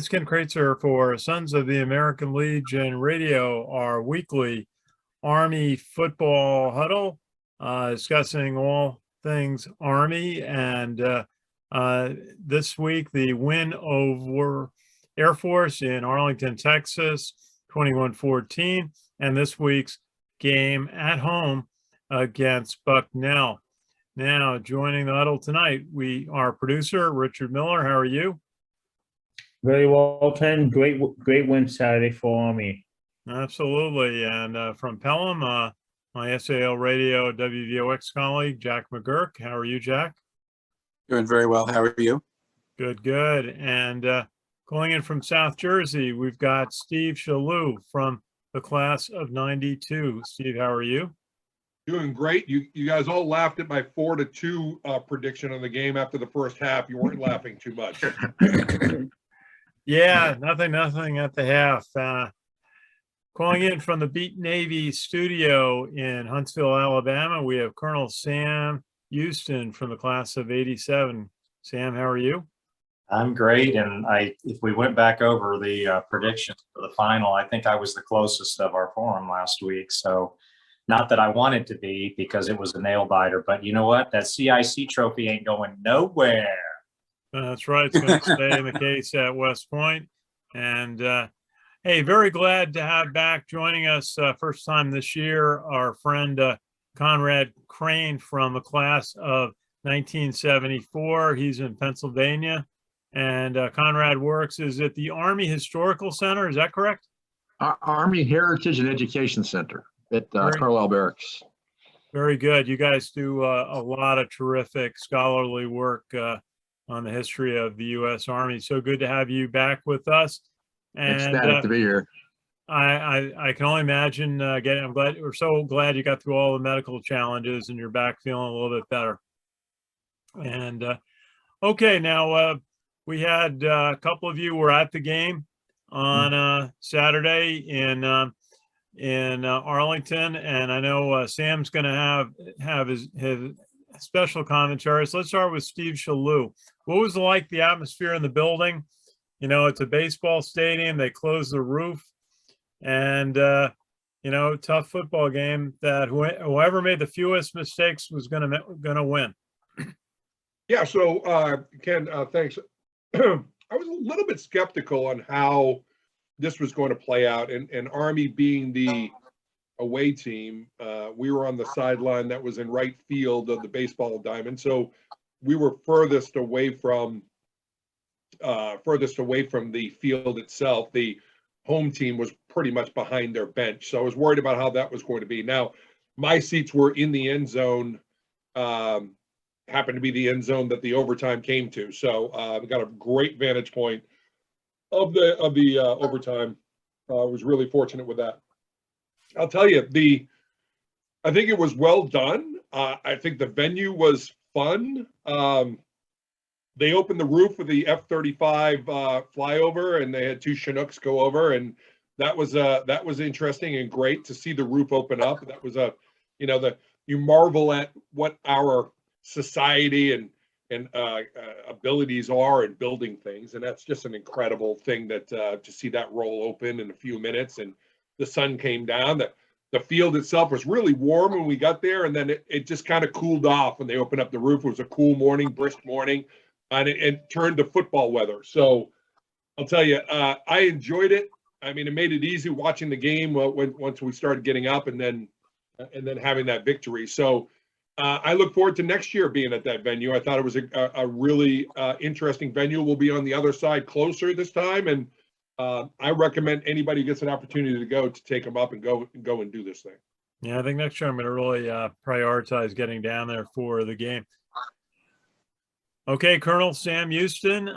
it's Ken Kraetzer for Sons of the American Legion Radio, our weekly Army Football Huddle, discussing all things Army. And this week, the win over Air Force in Arlington, Texas, 21-14, and this week's game at home against Bucknell. Now, joining the huddle tonight, our producer, Richard Miller. How are you? Very well, Ken. Great win Saturday for Army. Absolutely. And from Pelham, my SALRadio WVOX colleague, Jack McGurk. How are you, Jack? Doing very well. How are you? Good, good. And calling in from South Jersey, we've got Steve Shalou from the class of 92. Steve, how are you? Doing great. You guys all laughed at my 4-2 prediction on the game after the first half. You weren't laughing too much. Yeah, nothing at the half. Calling in from the Beat Navy studio in Huntsville, Alabama, we have Colonel Sam Houston from the class of 87. Sam, how are you? I'm great, and if we went back over the predictions for the final, I think I was the closest of our forum last week. So, not that I wanted to be because it was a nail biter, but you know what? That CIC trophy ain't going nowhere. That's right. It's going to stay in the case at West Point. And hey, very glad to have back joining us first time this year, our friend Conrad Crane from the class of 1974. He's in Pennsylvania. And Conrad works is at the Army Historical Center. Is that correct? Army Heritage and Education Center at Carlisle Barracks. Very good. You guys do a lot of terrific scholarly work on the history of the U.S. Army. So good to have you back with us. And ecstatic to be here. I can only imagine we're so glad you got through all the medical challenges and you're back feeling a little bit better. And okay, now we had a couple of you were at the game on Saturday in Arlington, and I know Sam's going to have his special commentaries. Let's start with Steve Shalou. What was the atmosphere in the building? You know, it's a baseball stadium. They closed the roof, and tough football game. That whoever made the fewest mistakes was gonna win. Yeah. So Ken, thanks. I was a little bit skeptical on how this was going to play out, and Army being the away team, we were on the sideline that was in right field of the baseball diamond, so we were furthest away from the field itself. The home team was pretty much behind their bench, so I was worried about how that was going to be. Now, my seats were in the end zone, happened to be the end zone that the overtime came to, so we got a great vantage point of the overtime. Was really fortunate with that. I'll tell you, I think it was well done. I think the venue was fun. They opened the roof with the F-35 flyover, and they had two Chinooks go over, and that was interesting and great to see the roof open up. That was you marvel at what our society and abilities are in building things, and that's just an incredible thing that to see that roll open in a few minutes, and the sun came down. The field itself was really warm when we got there, and then it just kind of cooled off when they opened up the roof. It was a cool morning, brisk morning, and it turned to football weather. So I'll tell you, I enjoyed it. I mean, it made it easy watching the game once we started getting up and then having that victory. So I look forward to next year being at that venue. I thought it was a really interesting venue. We'll be on the other side closer this time, and I recommend anybody who gets an opportunity to go to take them up and go and do this thing. Yeah, I think next year I'm going to really prioritize getting down there for the game. Okay, Colonel Sam Houston,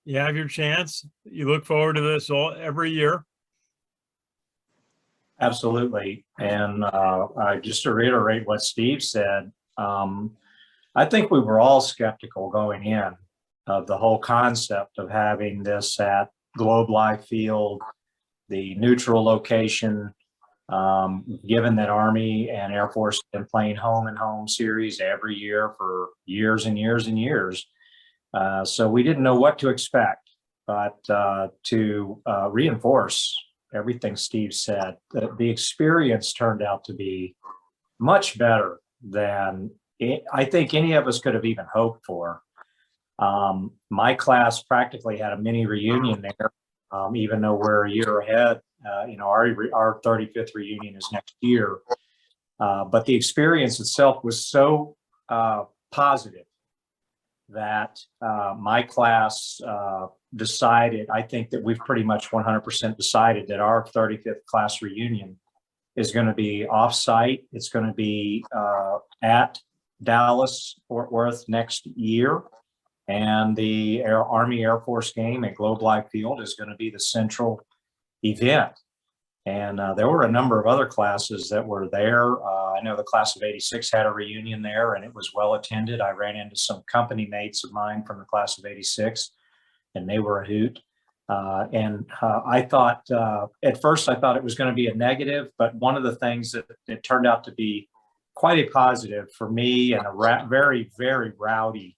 you have your chance. You look forward to this every year. Absolutely. And just to reiterate what Steve said, I think we were all skeptical going in of the whole concept of having this at Globe Life Field, the neutral location, given that Army and Air Force have been playing home and home series every year for years and years and years. So we didn't know what to expect. but to reinforce everything Steve said, the experience turned out to be much better than I think any of us could have even hoped for. My class practically had a mini reunion there, even though we're a year ahead. Our 35th reunion is next year. But the experience itself was so positive that my class decided, I think that we've pretty much 100% decided that our 35th class reunion is going to be off-site. It's going to be at Dallas, Fort Worth next year. And the Army Air Force game at Globe Life Field is going to be the central event. And there were a number of other classes that were there. I know the class of '86 had a reunion there, and it was well attended. I ran into some company mates of mine from the class of '86, and they were a hoot. I thought, at first, I thought it was going to be a negative, but one of the things that it turned out to be quite a positive for me and a very, very rowdy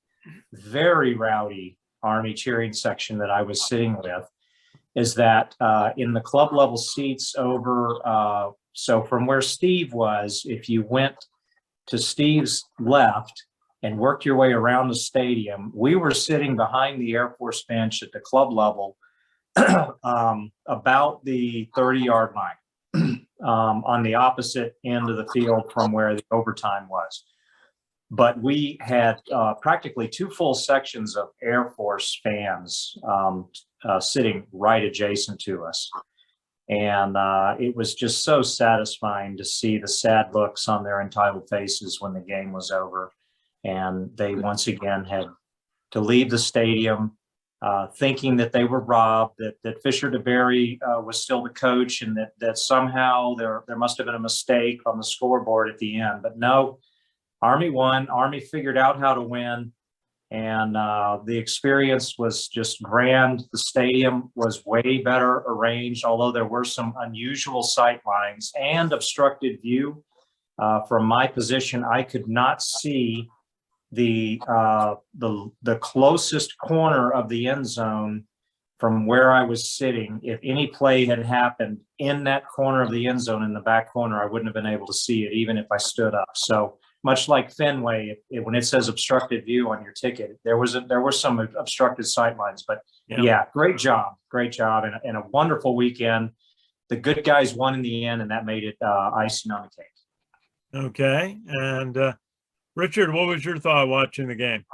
Army cheering section that I was sitting with is that in the club level seats over, so from where Steve was, if you went to Steve's left and worked your way around the stadium, we were sitting behind the Air Force bench at the club level about the 30-yard line on the opposite end of the field from where the overtime was. But we had practically two full sections of Air Force fans sitting right adjacent to us. And it was just so satisfying to see the sad looks on their entitled faces when the game was over. And they once again had to leave the stadium thinking that they were robbed, that Fisher DeBerry was still the coach, and that somehow there must have been a mistake on the scoreboard at the end. But no, Army won. Army figured out how to win. And the experience was just grand. The stadium was way better arranged, although there were some unusual sight lines and obstructed view. From my position, I could not see the closest corner of the end zone from where I was sitting. If any play had happened in that corner of the end zone in the back corner, I wouldn't have been able to see it, even if I stood up. So much like Fenway, when it says obstructed view on your ticket, there were some obstructed sight lines. But yeah, great job, and a wonderful weekend. The good guys won in the end, and that made it icing on the cake. Okay, and Richard, what was your thought watching the game?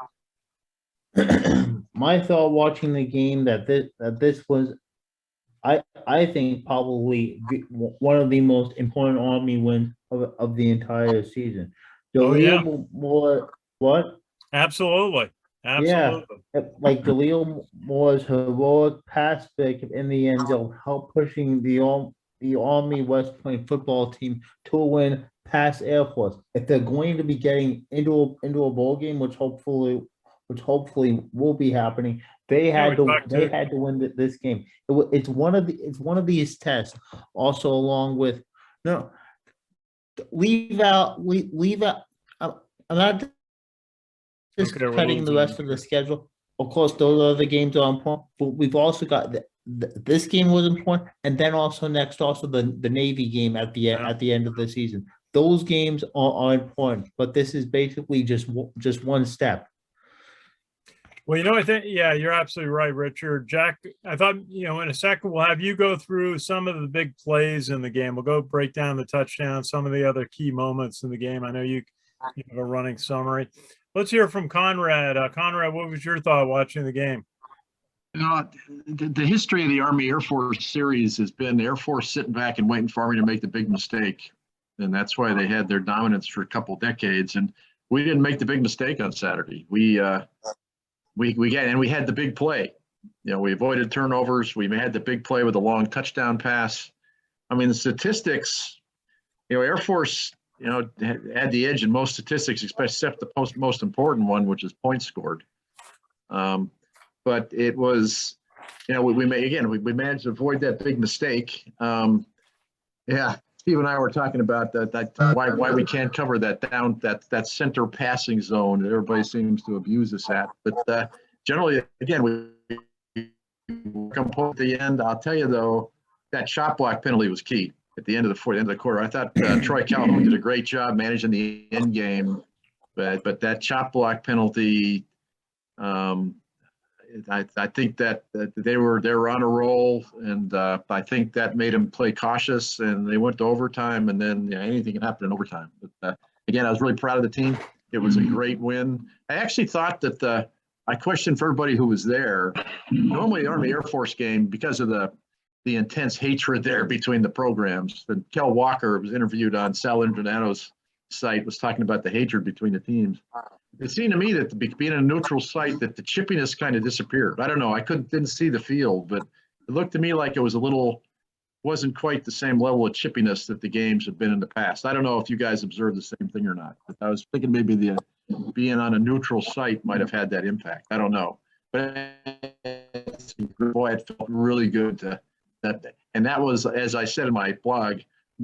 My thought watching the game that this was, I think, probably one of the most important Army wins of the entire season. What? Absolutely. Yeah, like Jaleel Moore's heroic pass pick in the end zone helped pushing the Army West Point football team to a win past Air Force. If they're going to be getting into a bowl game, which hopefully will be happening, they had to win this game. It's one of these tests. Also, along with leave out. I'm not just cutting the rest of the schedule. Of course, those other games are important, but we've also got this game was important, and then also the Navy game at the end of the season. Those games are important, but this is basically just one step. Well, I think, you're absolutely right, Richard. Jack, I thought, in a second, we'll have you go through some of the big plays in the game. We'll go break down the touchdown, some of the other key moments in the game. I know you have a running summary. Let's hear from Conrad. Conrad, what was your thought watching the game? The history of the Army Air Force series has been the Air Force sitting back and waiting for Army to make the big mistake. And that's why they had their dominance for a couple decades. And we didn't make the big mistake on Saturday. We had the big play. We avoided turnovers. We had the big play with a long touchdown pass. I mean, the statistics, Air Force, had the edge in most statistics, except the most important one, which is points scored. But it was, we managed to avoid that big mistake. Steve and I were talking about why we can't cover that center passing zone that everybody seems to abuse us at. But generally, again, we come at the end. I'll tell you though, that shot block penalty was key at the end of the end of the quarter. I thought Troy Calhoun did a great job managing the end game, but that shot block penalty, I think that they were on a roll, and I think that made them play cautious, and they went to overtime, and then anything can happen in overtime. But again, I was really proud of the team. It was a great win. I actually thought that I questioned for everybody who was there. Normally, the Army Air Force game, because of the intense hatred there between the programs. And Kel Walker was interviewed on Sal Internato's site, was talking about the hatred between the teams. It seemed to me that being a neutral site, that the chippiness kind of disappeared. I don't know. I didn't see the field, but it looked to me like it was wasn't quite the same level of chippiness that the games have been in the past. I don't know if you guys observed the same thing or not, but I was thinking maybe being on a neutral site might have had that impact. I don't know, but boy, it felt really good and that was, as I said in my blog,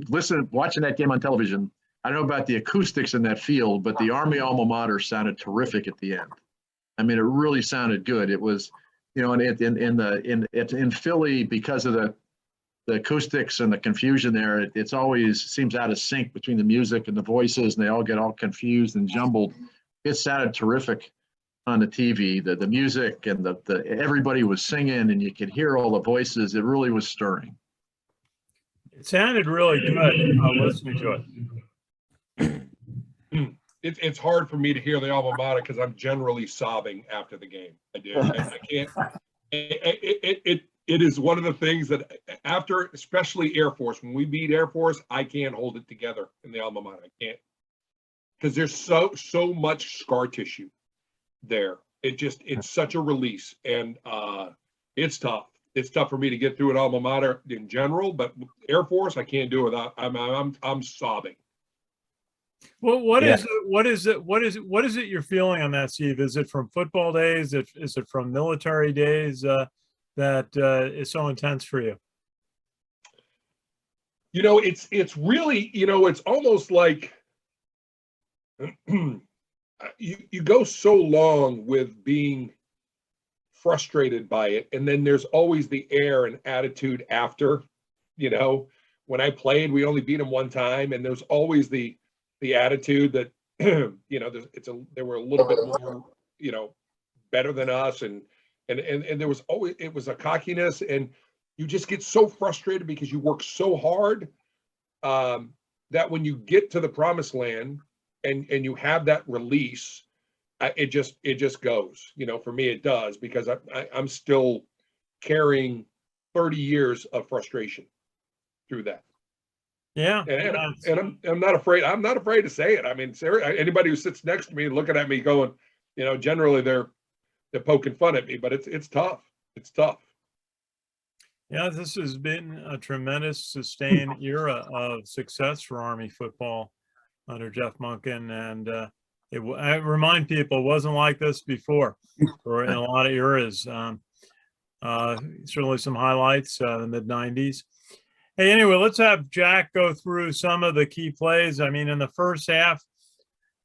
watching that game on television. I don't know about the acoustics in that field, but the Army alma mater sounded terrific at the end. I mean, it really sounded good. It was, and in Philly, because of the acoustics and the confusion there, it's always seems out of sync between the music and the voices, and they all get all confused and jumbled. It sounded terrific on the TV. The music and the everybody was singing, and you could hear all the voices. It really was stirring. It sounded really good listening to it. It's hard for me to hear the alma mater because I'm generally sobbing after the game. I do. I can't. It is one of the things that after, especially Air Force, when we beat Air Force, I can't hold it together in the alma mater. I can't, because there's so much scar tissue there. It's such a release, and it's tough. It's tough for me to get through an alma mater in general, but Air Force, I can't do it without. I'm sobbing. Well, what is it you're feeling on that, Steve? Is it from football days? Is it from military days that is so intense for you? It's really, it's almost like you go so long with being frustrated by it, and then there's always the air and attitude after. When I played, we only beat them one time, and there's always the attitude that they were a little bit more better than us, and there was always, it was a cockiness, and you just get so frustrated because you work so hard that when you get to the promised land and you have that release, it just goes. For me it does, because I'm still carrying 30 years of frustration through that. Yeah, and I'm not afraid. I'm not afraid to say it. I mean, anybody who sits next to me looking at me going, generally they're poking fun at me, but it's tough. It's tough. Yeah, this has been a tremendous sustained era of success for Army football under Jeff Monken, and I remind people it wasn't like this before, or in a lot of eras. Certainly some highlights in the mid-90s. Hey, anyway, let's have Jack go through some of the key plays. I mean, in the first half,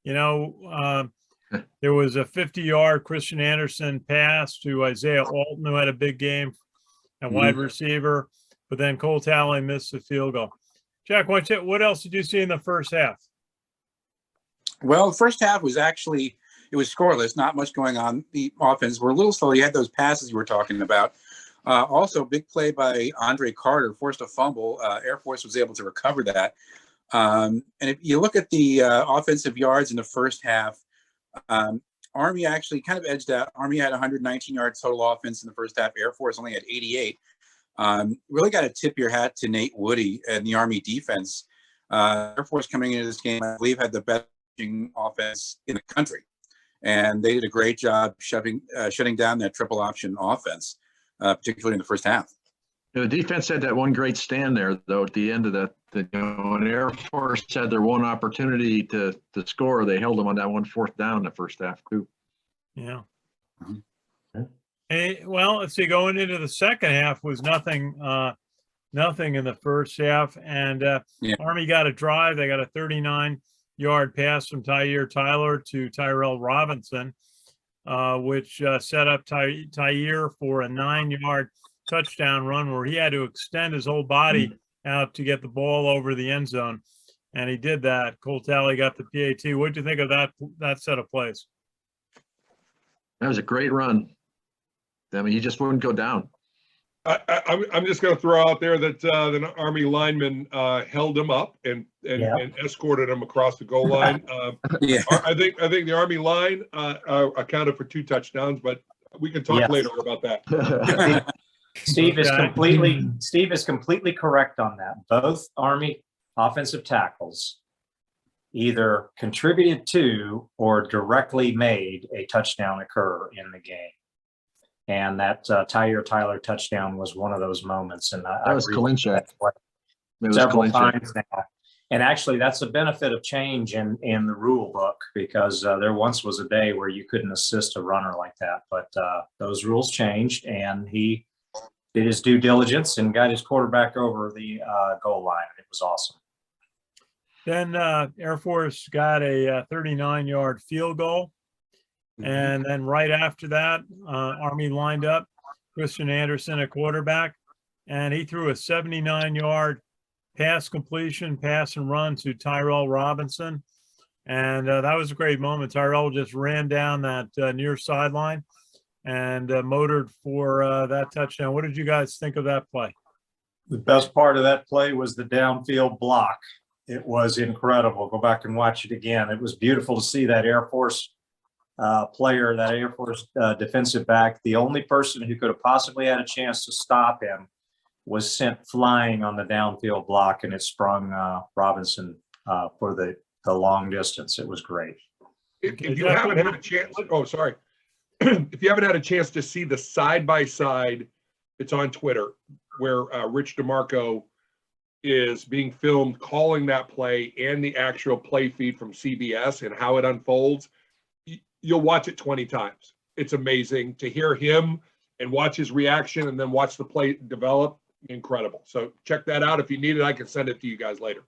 there was a 50-yard Christian Anderson pass to Isaiah Alton, who had a big game at wide receiver, but then Cole Talley missed the field goal. Jack, what else did you see in the first half? Well, the first half was actually, it was scoreless, not much going on. The offense were a little slow. You had those passes you were talking about. Also, big play by Andre Carter, forced a fumble. Air Force was able to recover that. And if you look at the offensive yards in the first half, Army actually kind of edged out. Army had 119 yards total offense in the first half. Air Force only had 88. Really got to tip your hat to Nate Woody and the Army defense. Air Force coming into this game, I believe, had the best offense in the country. And they did a great job shutting down that triple option offense. Particularly in the first half. The defense had that one great stand there, though, at the end of when Air Force had their one opportunity to score, they held them on that 1 4th down in the first half, too. Yeah. Hey, well, let's see, going into the second half was nothing in the first half, and Army got a drive. They got a 39-yard pass from Tyler to Tyrell Robinson. which set up Tyre for a 9-yard touchdown run where he had to extend his whole body out to get the ball over the end zone. And he did that. Cole Talley got the PAT. What did you think of that set of plays? That was a great run. I mean, he just wouldn't go down. I'm just going to throw out there that the Army lineman held him up and escorted him across the goal line. Yeah. I think the Army line accounted for 2 touchdowns, but we can talk later about that. Steve is completely correct on that. Both Army offensive tackles either contributed to or directly made a touchdown occur in the game. And that Tyler touchdown was one of those moments. And that was Kalinchak. Several times now. And actually, that's a benefit of change in the rule book, because there once was a day where you couldn't assist a runner like that. But those rules changed, and he did his due diligence and got his quarterback over the goal line. It was awesome. Then Air Force got a 39-yard field goal. And then right after that, Army lined up Christian Anderson at quarterback, and he threw a 79-yard pass completion, pass and run to Tyrell Robinson. And that was a great moment. Tyrell just ran down that near sideline and motored for that touchdown. What did you guys think of that play? The best part of that play was the downfield block. It was incredible. Go back and watch it again. It was beautiful to see that Air Force player, that Air Force defensive back. The only person who could have possibly had a chance to stop him was sent flying on the downfield block, and it sprung Robinson for the long distance. It was great. If you haven't had a chance, if you haven't had a chance to see the side-by-side, it's on Twitter, where Rich DeMarco is being filmed calling that play and the actual play feed from CBS and how it unfolds. You'll watch it 20 times. It's amazing to hear him and watch his reaction and then watch the play develop. Incredible. So check that out. If you need it, I can send it to you guys later.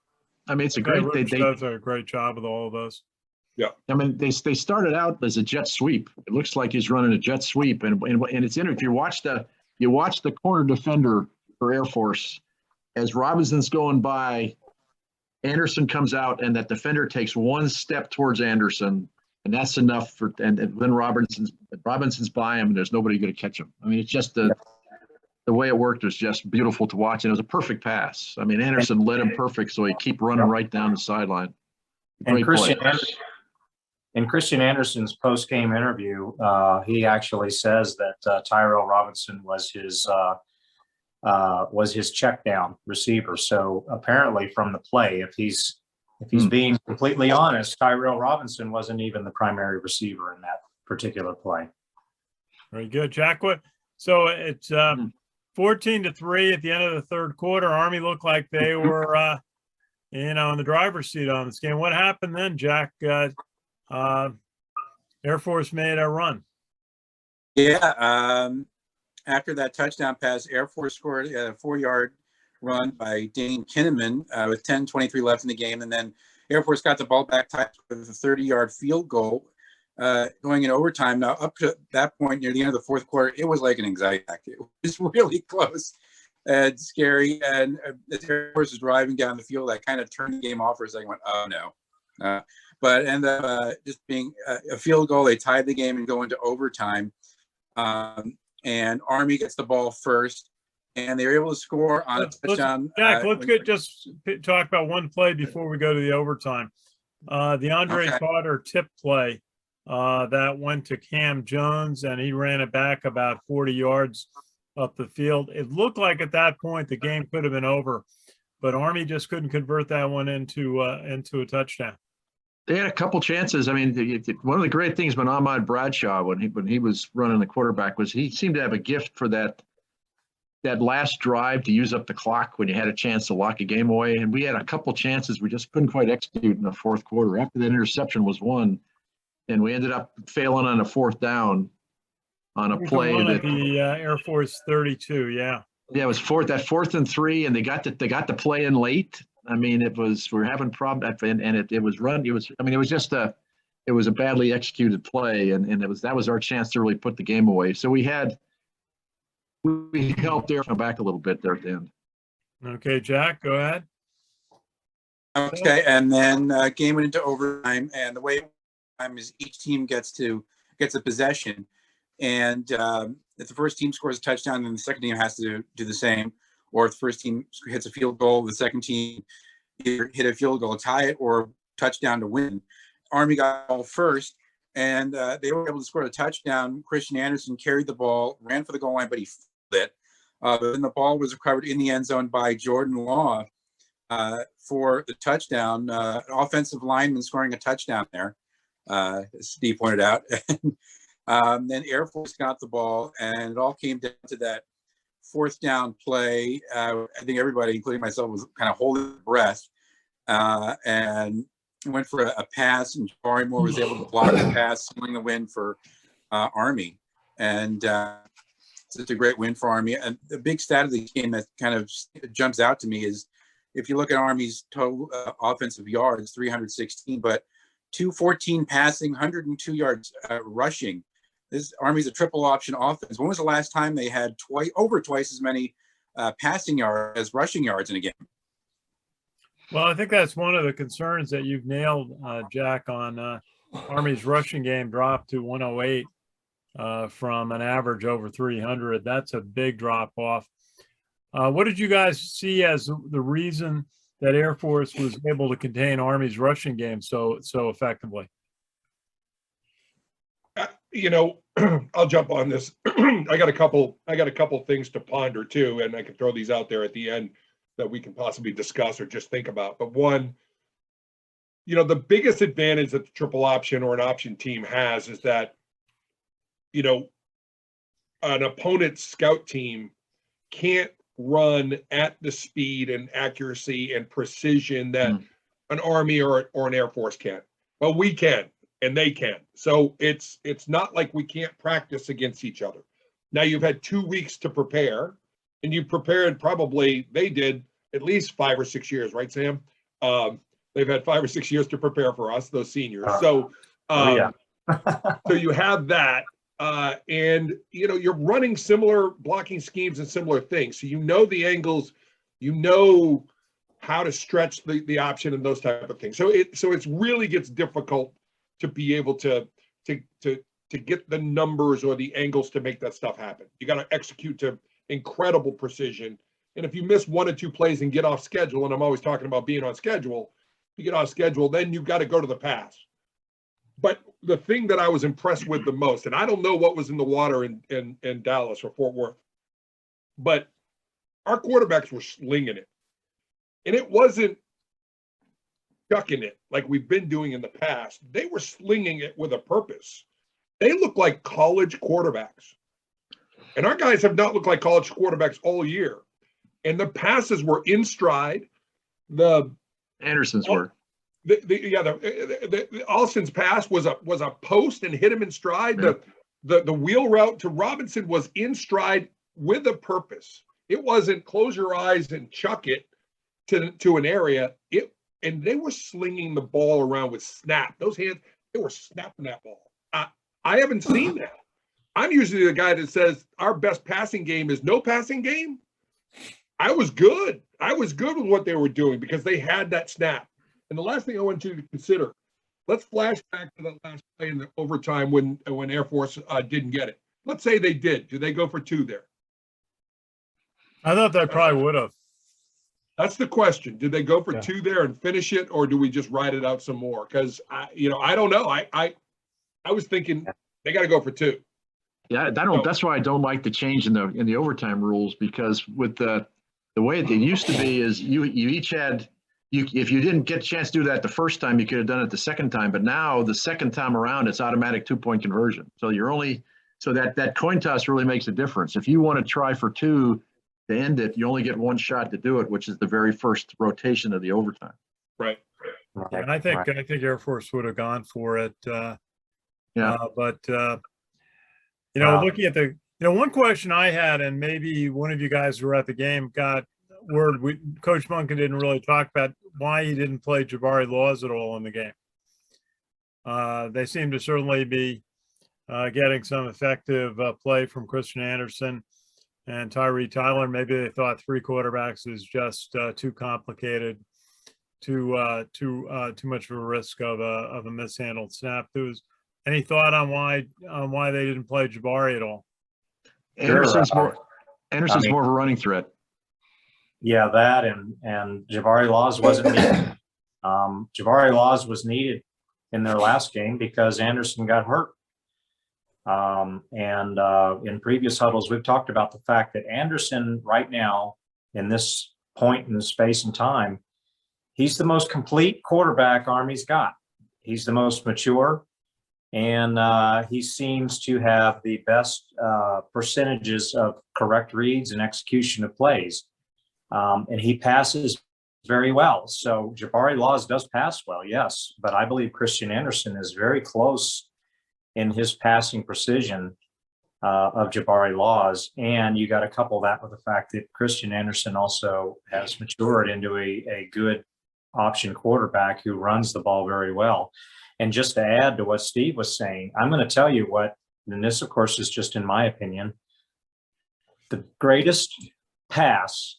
I mean, it's a great, Rich does a great job with all of those. Yeah. I mean, they started out as a jet sweep. It looks like he's running a jet sweep, and it's in. If you watch the corner defender for Air Force, as Robinson's going by, Anderson comes out, and that defender takes one step towards Anderson, and that's enough for. And then Robinson's by him, and there's nobody going to catch him. I mean, it's just the way it worked was just beautiful to watch, and it was a perfect pass. I mean, Anderson led him perfect, so he keep running right down the sideline. And Christian Anderson's post-game interview, he actually says that Tyrell Robinson was his check down receiver. So apparently, from the play, if he's being completely honest, Tyrell Robinson wasn't even the primary receiver in that particular play. Very good, Jack. So it's 14-3 at the end of the third quarter. Army looked like they were, in the driver's seat on this game. What happened then, Jack? Air Force made a run. Yeah. After that touchdown pass, Air Force scored a 4-yard run by Dane Kinnaman with 10:23 left in the game. And then Air Force got the ball back tied with a 30-yard field goal going in overtime. Now, up to that point, near the end of the fourth quarter, it was like an anxiety attack. It was really close and scary. And as Air Force was driving down the field, I kind of turned the game off for a second, went, oh, no. But it ended up just being a field goal. They tied the game and go into overtime. And Army gets the ball first, and they were able to score on a touchdown. Jack, let's just talk about one play before we go to the overtime. The Andre Carter tip play that went to Cam Jones, and he ran it back about 40 yards up the field. It looked like at that point the game could have been over, but Army just couldn't convert that one into a touchdown. They had a couple chances. I mean, one of the great things about Ahmad Bradshaw when he was running the quarterback was he seemed to have a gift for that last drive to use up the clock when you had a chance to lock a game away. And we had a couple chances we just couldn't quite execute in the fourth quarter. After that interception was won, and we ended up failing on a fourth down on a play that the Air Force 32. Yeah, it was fourth and 3, and they got the play in late. I mean, we're having problems, and it was run. It was just it was a badly executed play, and that was our chance to really put the game away. So we helped Air Force back a little bit there at the end. Okay, Jack, go ahead. Okay, and then game went into overtime, and the way overtime is each team gets a possession, and if the first team scores a touchdown, then the second team has to do the same. Or if the first team hits a field goal, the second team either hit a field goal to tie it or touchdown to win. Army got the ball first, and they were able to score a touchdown. Christian Anderson carried the ball, ran for the goal line, but he fumbled it. But then the ball was recovered in the end zone by Jordan Law for the touchdown. An offensive lineman scoring a touchdown there, as Steve pointed out. Then Air Force got the ball, and it all came down to that fourth down play. I think everybody, including myself, was kind of holding their breath, and went for a pass, and Jabari Moore was able to block the pass, sealing the win for Army. And it's a great win for Army. And the big stat of the game that kind of jumps out to me is if you look at Army's total offensive yards, 316, but 214 passing, 102 yards rushing. This Army's a triple option offense. When was the last time they had over twice as many passing yards as rushing yards in a game? Well, I think that's one of the concerns that you've nailed, Jack, on Army's rushing game dropped to 108 from an average over 300. That's a big drop off. What did you guys see as the reason that Air Force was able to contain Army's rushing game so effectively? I'll jump on this. I got a couple things to ponder too, and I can throw these out there at the end that we can possibly discuss or just think about. But one, the biggest advantage that the triple option or an option team has is that, an opponent's scout team can't run at the speed and accuracy and precision that an Army or an Air Force can. But we can, and they can. So it's not like we can't practice against each other. Now you've had 2 weeks to prepare, and you prepared they did at least 5 or 6 years, right, Sam? They've had 5 or 6 years to prepare for us, those seniors. So you have that. And you're running similar blocking schemes and similar things. So you know the angles, how to stretch the option and those type of things. So it really gets difficult to be able to get the numbers or the angles to make that stuff happen. You got to execute to incredible precision. And if you miss 1 or 2 plays and get off schedule, and I'm always talking about being on schedule, you get off schedule, then you've got to go to the pass. But the thing that I was impressed with the most, and I don't know what was in the water in Dallas or Fort Worth, but our quarterbacks were slinging it. And it wasn't ducking it like we've been doing in the past. They were slinging it with a purpose. They look like college quarterbacks. And our guys have not looked like college quarterbacks all year. And the passes were in stride. The Anderson's were. The Alston's pass was a post and hit him in stride. Yeah. The wheel route to Robinson was in stride with a purpose. It wasn't close your eyes and chuck it to an area. And they were slinging the ball around with snap. Those hands, they were snapping that ball. I haven't seen that. I'm usually the guy that says our best passing game is no passing game. I was good. I was good with what they were doing because they had that snap. And the last thing I want you to consider, let's flash back to that last play in the overtime when Air Force didn't get it. Let's say they did. Do they go for 2 there? I thought they probably would have. That's the question. Did they go for 2 there and finish it, or do we just ride it out some more? Because I don't know. I was thinking they got to go for 2. Yeah, that's why I don't like the change in the overtime rules, because with the way it used to be is you each had. If you didn't get a chance to do that the first time, you could have done it the second time. But now the second time around, it's automatic 2-point conversion. So that coin toss really makes a difference. If you want to try for 2 to end it, you only get 1 shot to do it, which is the very first rotation of the overtime. Right. And I think Air Force would have gone for it. But looking at one question I had, and maybe one of you guys who were at the game got word, Coach Munkin didn't really talk about why he didn't play Jabari Laws at all in the game. They seem to certainly be getting some effective play from Christian Anderson and Tyree Tyler. Maybe they thought three quarterbacks is just too complicated, too much of a risk of a mishandled snap. Any thought on why they didn't play Jabari at all? Anderson's more mean- more of a running threat. Yeah, that and Jabari Laws wasn't needed. Jabari Laws was needed in their last game because Anderson got hurt. In previous huddles, we've talked about the fact that Anderson right now, in this point in the space and time, he's the most complete quarterback Army's got. He's the most mature, and he seems to have the best percentages of correct reads and execution of plays. And he passes very well. So Jabari Laws does pass well, yes, but I believe Christian Anderson is very close in his passing precision of Jabari Laws. And you got to couple that with the fact that Christian Anderson also has matured into a good option quarterback who runs the ball very well. And just to add to what Steve was saying, I'm going to tell you what, and this of course is just in my opinion, the greatest pass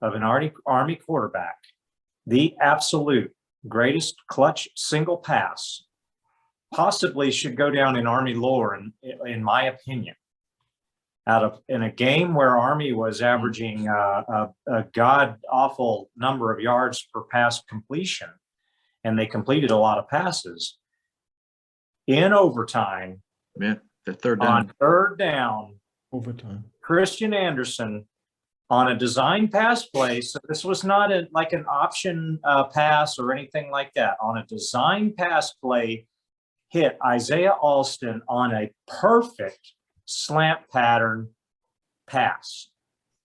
of an Army quarterback, the absolute greatest clutch single pass, possibly should go down in Army lore, in my opinion. In a game where Army was averaging a god awful number of yards per pass completion, and they completed a lot of passes in overtime. Yeah, the third down. On third down, Overtime. Christian Anderson on a design pass play. So this was not like an option pass or anything like that. On a design pass play, hit Isaiah Alston on a perfect slant pattern pass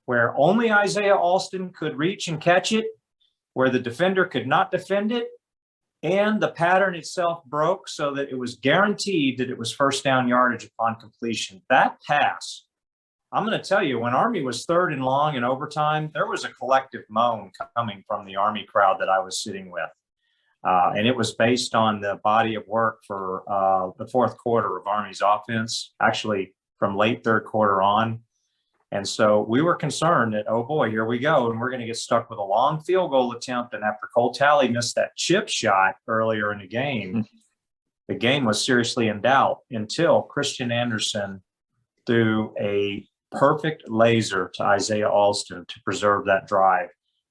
where only Isaiah Alston could reach and catch it, where the defender could not defend it, and the pattern itself broke so that it was guaranteed that it was first down yardage upon completion. That pass, I'm going to tell you, when Army was third and long in overtime, there was a collective moan coming from the Army crowd that I was sitting with. And it was based on the body of work for the fourth quarter of Army's offense, actually from late third quarter on. And so we were concerned that, oh boy, here we go. And we're going to get stuck with a long field goal attempt. And after Cole Talley missed that chip shot earlier in the game was seriously in doubt until Christian Anderson threw a perfect laser to Isaiah Alston to preserve that drive,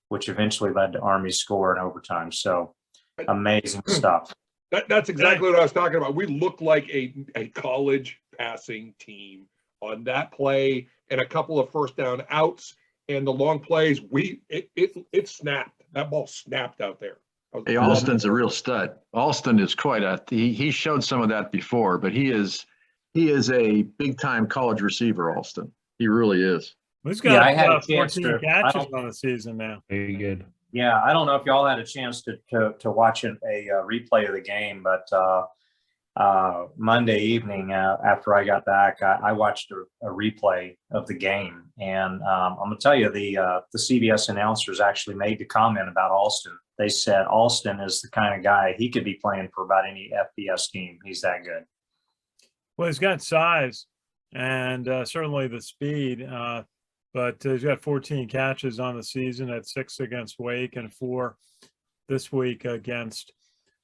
which eventually led to Army's score in overtime. So amazing stuff. That's exactly what I was talking about. We look like a college passing team on that play and a couple of first down outs and the long plays. It snapped. That ball snapped out there. Hey, Alston's a real stud. Alston is he showed some of that before, but he is a big time college receiver, Alston. He really is. He's got I had a chance 14 catches on the season now. Very good. Yeah, I don't know if y'all had a chance to watch a replay of the game, but Monday evening after I got back, I watched a replay of the game, and I'm going to tell you the CBS announcers actually made the comment about Alston. They said Alston is the kind of guy he could be playing for about any FBS team. He's that good. Well, he's got size and certainly the speed, but he's got 14 catches on the season, at 6 against Wake and 4 this week against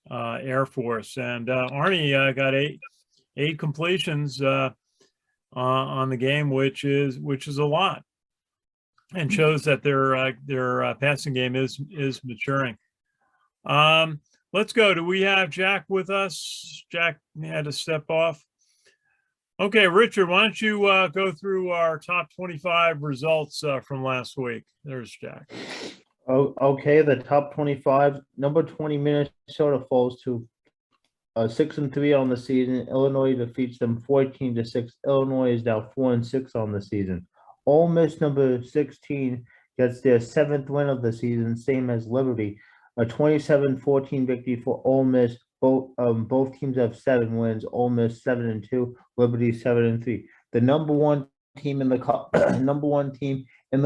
Air Force. And Army got eight completions on the game, which is a lot, and shows that their passing game is maturing. Let's go. Do we have Jack with us? Jack had to step off. Okay, Richard, why don't you go through our top 25 results from last week? There's Jack. Oh, okay. The top 25. Number 20, Minnesota falls to 6-3 on the season. Illinois defeats them 14-6. Illinois is now 4-6 on the season. Ole Miss, number 16, gets their 7th win of the season, same as Liberty. A 27-14 victory for Ole Miss. Both teams have 7 wins. Ole Miss 7-2, Liberty 7-3. The number one team in the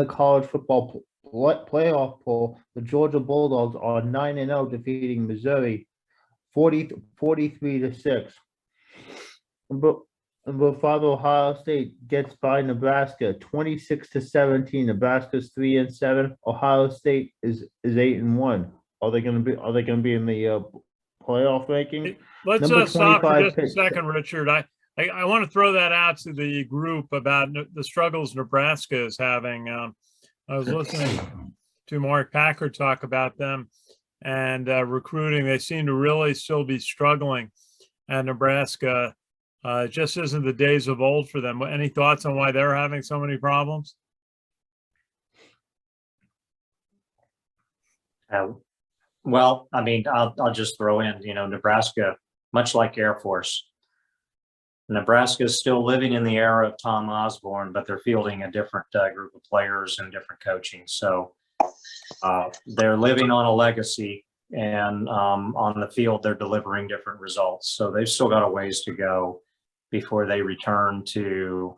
college football playoff poll, the Georgia Bulldogs, are 9-0, defeating Missouri 43-6. Number 5, Ohio State gets by Nebraska 26-17. Nebraska's 3-7. Ohio State is 8-1. Are they going to be in the playoff ranking? Let's Number stop for 25 just a Pitt. second, Richard. I want to throw that out to the group about the struggles Nebraska is having. I was listening to Mark Packer talk about them and recruiting. They seem to really still be struggling at Nebraska. It just isn't the days of old for them. Any thoughts on why they're having so many problems? Well, I mean, I'll just throw in, Nebraska, much like Air Force, Nebraska is still living in the era of Tom Osborne, but they're fielding a different group of players and different coaching. So they're living on a legacy, and on the field, they're delivering different results. So they've still got a ways to go before they return to,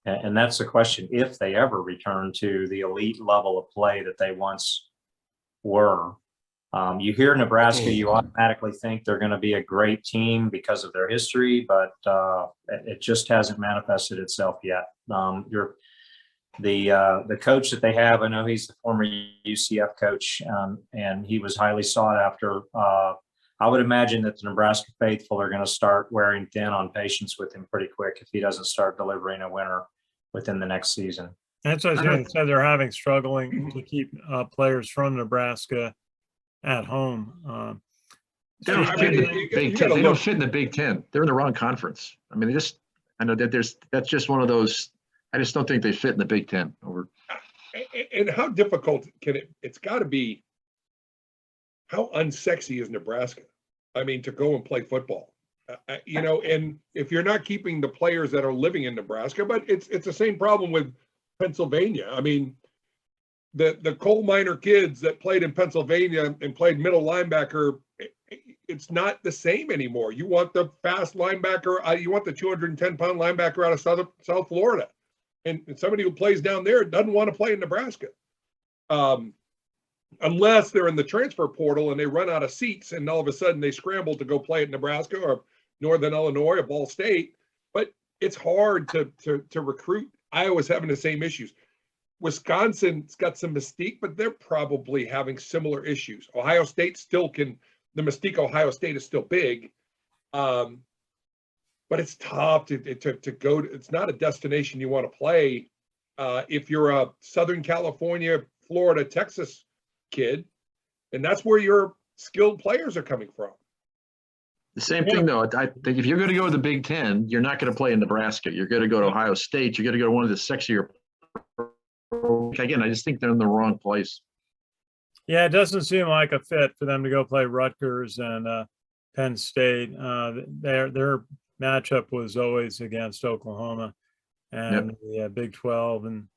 and that's the question, if they ever return to the elite level of play that they once were. You hear Nebraska, you automatically think they're going to be a great team because of their history, but it just hasn't manifested itself yet. The coach that they have, I know he's the former UCF coach, and he was highly sought after. I would imagine that the Nebraska faithful are going to start wearing thin on patience with him pretty quick if he doesn't start delivering a winner within the next season. That's what I said. They're having struggling to keep players from Nebraska at home. They don't fit in the Big Ten. They don't fit in the Big Ten. They're in the wrong conference. I mean, I know that that's just one of those. I just don't think they fit in the Big Ten. And how difficult can it's got to be. How unsexy is Nebraska? I mean, to go and play football, and if you're not keeping the players that are living in Nebraska, but it's the same problem with Pennsylvania. I mean, the coal miner kids that played in Pennsylvania and played middle linebacker, it's not the same anymore. You want the fast linebacker, you want the 210-pound linebacker out of South Florida, and somebody who plays down there doesn't want to play in Nebraska. Unless they're in the transfer portal and they run out of seats and all of a sudden they scramble to go play at Nebraska or Northern Illinois or Ball State. But it's hard to recruit. Iowa's having the same issues. Wisconsin's got some mystique, but they're probably having similar issues. Ohio State still the mystique of Ohio State is still big. But it's tough to go to. It's not a destination you want to play if you're a Southern California, Florida, Texas kid, and that's where your skilled players are coming from. The same thing, though. I think if you're going to go to the Big Ten, you're not going to play in Nebraska. You're going to go to Ohio State. You're going to go to one of the sexier. Again, I just think they're in the wrong place. Yeah, it doesn't seem like a fit for them to go play Rutgers and Penn State. Their matchup was always against Oklahoma and the Big 12 and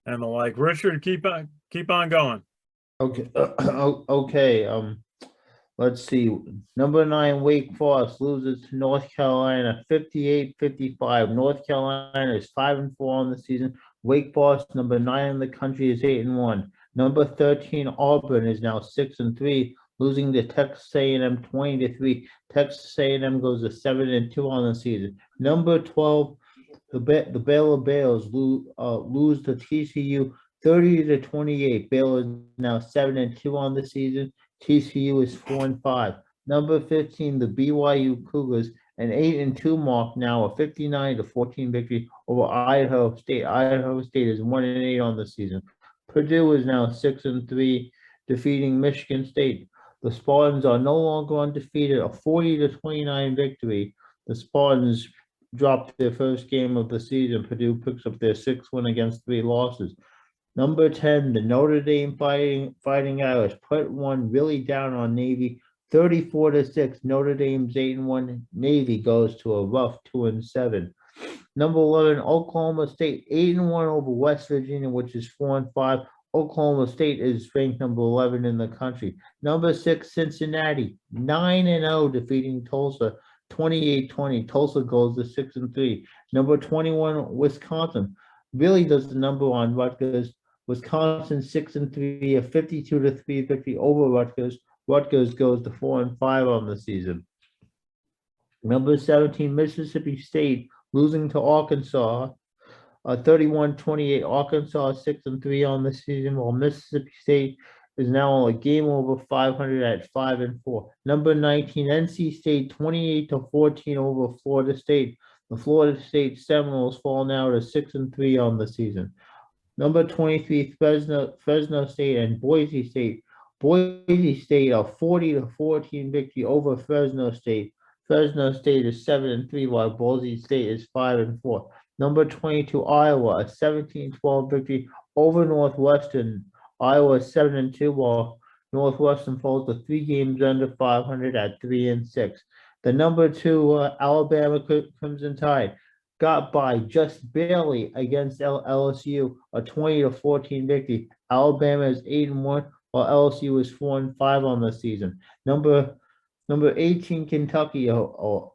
the like. Richard, keep on going. Okay. Let's see. Number 9, Wake Forest loses to North Carolina 58-55. North Carolina is 5-4 on the season. Wake Forest, number 9 in the country, is 8-1. Number 13, Auburn is now 6-3, losing to Texas A&M 20-3. Texas A&M goes to 7-2 on the season. Number 12, the Baylor Bears lose to TCU 30-28. Baylor is now 7-2 on the season. TCU is 4-5. Number 15, the BYU Cougars, an 8-2 mark now, a 59-14 victory over Idaho State. Idaho State is 1-8 on the season. Purdue is now 6-3, defeating Michigan State. The Spartans are no longer undefeated, a 40-29 victory. The Spartans dropped their first game of the season. Purdue picks up their 6th win against 3 losses. Number 10, the Notre Dame Fighting Irish put one really down on Navy, 34-6. Notre Dame's 8-1. Navy goes to a rough 2-7. Number 11, Oklahoma State 8-1 over West Virginia, which is 4-5. Oklahoma State is ranked number 11 in the country. Number 6, Cincinnati 9-0, defeating Tulsa 28-20. Tulsa goes to 6-3. Number 21, Wisconsin really does the number on Rutgers. Wisconsin 6-3, a 52-3 victory over Rutgers. Rutgers goes to 4-5 on the season. Number 17, Mississippi State losing to Arkansas. 31-28. Arkansas 6-3 on the season, while Mississippi State is now a game over 500 at 5-4. Number 19, NC State 28-14 over Florida State. The Florida State Seminoles fall now to 6-3 on the season. Number 23, Fresno State and Boise State. Boise State a 40-14 victory over Fresno State. Fresno State is 7-3, while Boise State is 5-4. Number 22, Iowa, a 17-12 victory over Northwestern. Iowa is 7-2, while Northwestern falls to 3 games under 500 at 3-6. The number 2, Alabama Crimson Tide got by just barely against LSU, a 20-14 victory. Alabama is 8-1, while LSU is 4-5 on the season. Number 18, Kentucky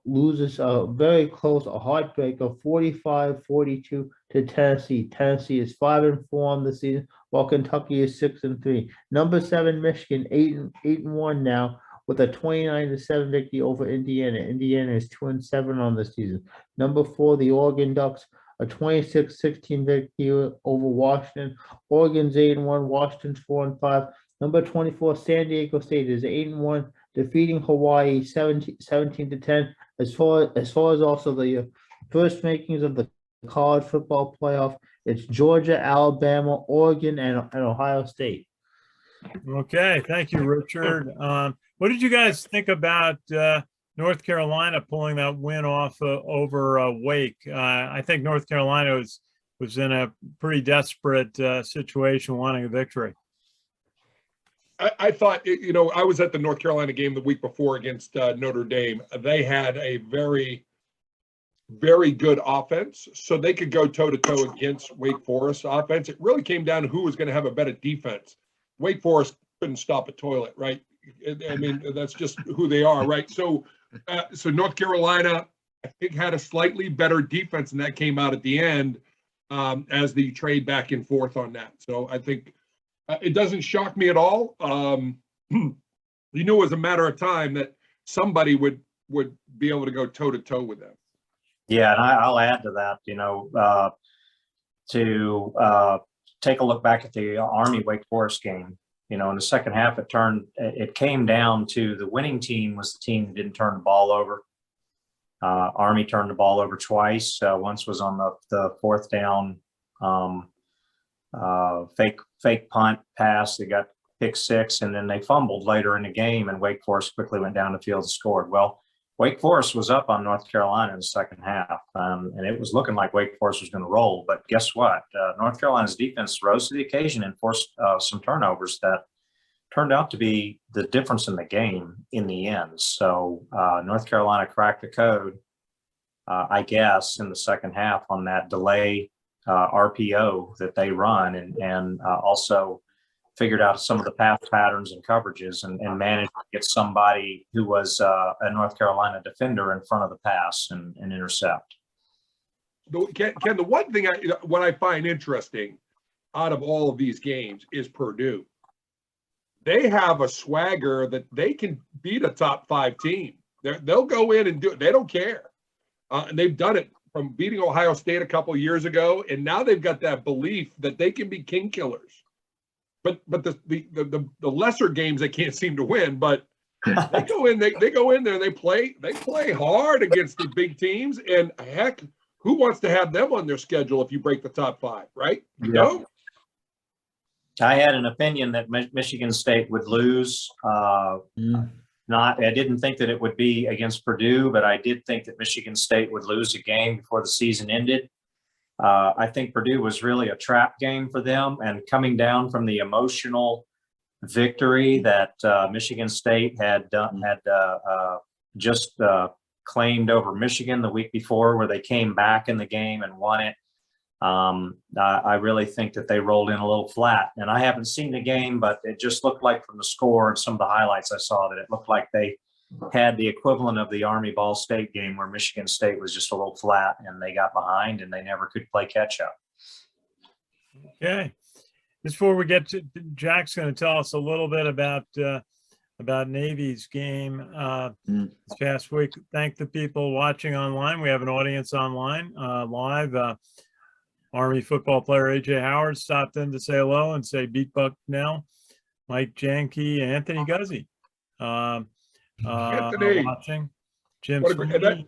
loses a very close, a heartbreaker, 45-42 to Tennessee. Tennessee is 5-4 on the season, while Kentucky is 6-3. Number 7, Michigan, 8-1 now, with a 29-7 victory over Indiana. Indiana is 2-7 on the season. Number 4, the Oregon Ducks, a 26-16 victory over Washington. Oregon's 8-1, Washington's 4-5. Number 24, San Diego State is 8-1, defeating Hawaii 17-10. As far as also the first rankings of the college football playoff, it's Georgia, Alabama, Oregon, and Ohio State. Okay, thank you, Richard. What did you guys think about North Carolina pulling that win off over Wake? I think North Carolina was in a pretty desperate situation, wanting a victory. I thought, I was at the North Carolina game the week before against Notre Dame. They had a very, very good offense, so they could go toe-to-toe against Wake Forest offense. It really came down to who was going to have a better defense. Wake Forest couldn't stop a toilet, right? I mean, that's just who they are, right? So North Carolina, I think, had a slightly better defense, and that came out at the end as the trade back and forth on that. So I think it doesn't shock me at all. You knew it was a matter of time that somebody would be able to go toe-to-toe with them. Yeah, and I'll add to that, to take a look back at the Army Wake Forest game. In the second half, it came down to the winning team was the team that didn't turn the ball over. Army turned the ball over twice. Once was on the fourth down fake punt pass. They got pick six, and then they fumbled later in the game, and Wake Forest quickly went down the field and scored. Well, Wake Forest was up on North Carolina in the second half, and it was looking like Wake Forest was going to roll. But guess what? North Carolina's defense rose to the occasion and forced some turnovers that turned out to be the difference in the game in the end. So North Carolina cracked the code, I guess, in the second half on that delay RPO that they run, and also figured out some of the pass patterns and coverages and managed to get somebody who was a North Carolina defender in front of the pass and intercept. Ken, the one thing what I find interesting out of all of these games is Purdue. They have a swagger that they can beat a top 5 team. They'll go in and do it. They don't care. And they've done it from beating Ohio State a couple of years ago, and now they've got that belief that they can be king killers. But the lesser games they can't seem to win. But they go in there and they play hard against the big teams. And heck, who wants to have them on their schedule if you break the top 5, right? You don't. I had an opinion that Michigan State would lose. I didn't think that it would be against Purdue, but I did think that Michigan State would lose a game before the season ended. I think Purdue was really a trap game for them, and coming down from the emotional victory that Michigan State had just claimed over Michigan the week before, where they came back in the game and won it. I really think that they rolled in a little flat, and I haven't seen the game, but it just looked like from the score and some of the highlights I saw that it looked like they had the equivalent of the Army Ball State game, where Michigan State was just a little flat and they got behind and they never could play catch up. Okay. Before we get to, Jack's going to tell us a little bit about about Navy's game Mm. this past week. Thank the people watching online. We have an audience online live. Army football player A.J. Howard stopped in to say hello and say beat Bucknell. Mike Janke, Anthony Guzzi Anthony. watching. Jim What a great- and Sweeney.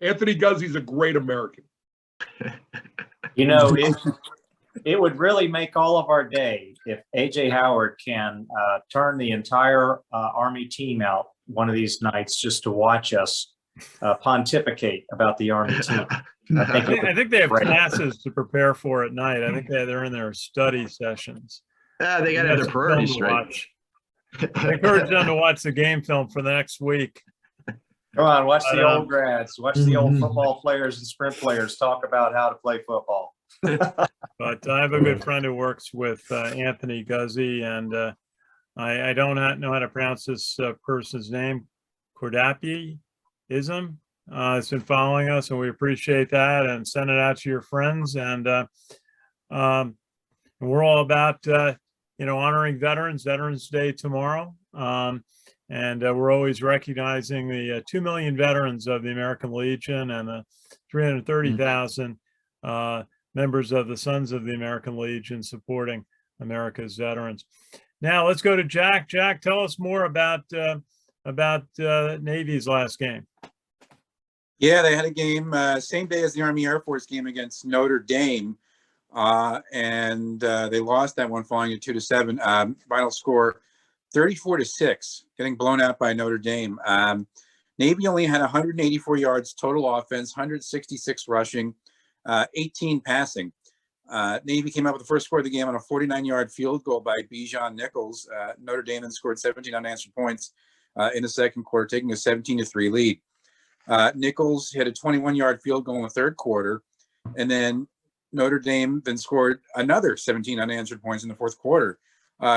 Anthony Guzzi's a great American. You know, it would really make all of our day if AJ Howard can turn the entire Army team out one of these nights just to watch us pontificate about the Army team. I think they have Right. classes to prepare for at night. I think they're in their study sessions. They got They have other some priorities, film to right? watch. I encourage them to watch the game film for the next week. Come on, watch the But, old grads, watch the old football players and sprint players talk about how to play football. But I have a good friend who works with Anthony Guzzi, and I don't know how to pronounce this person's name, Cordapi-ism. It's been following us, and we appreciate that, and send it out to your friends. And we're all about, honoring veterans, Veterans Day tomorrow. And we're always recognizing the 2 million veterans of the American Legion and the 330,000 members of the Sons of the American Legion supporting America's veterans. Now let's go to Jack. Jack, tell us more about Navy's last game. Yeah, they had a game same day as the Army Air Force game against Notre Dame, and they lost that one, falling at 2-7. Final score 34-6, getting blown out by Notre Dame. Navy only had 184 yards total offense, 166 rushing, 18 passing. Navy came up with the first score of the game on a 49-yard field goal by Bijan Nichols. Notre Dame then scored 17 unanswered points in the second quarter, taking a 17-3 lead. Nichols hit a 21-yard field goal in the third quarter, and then Notre Dame then scored another 17 unanswered points in the fourth quarter,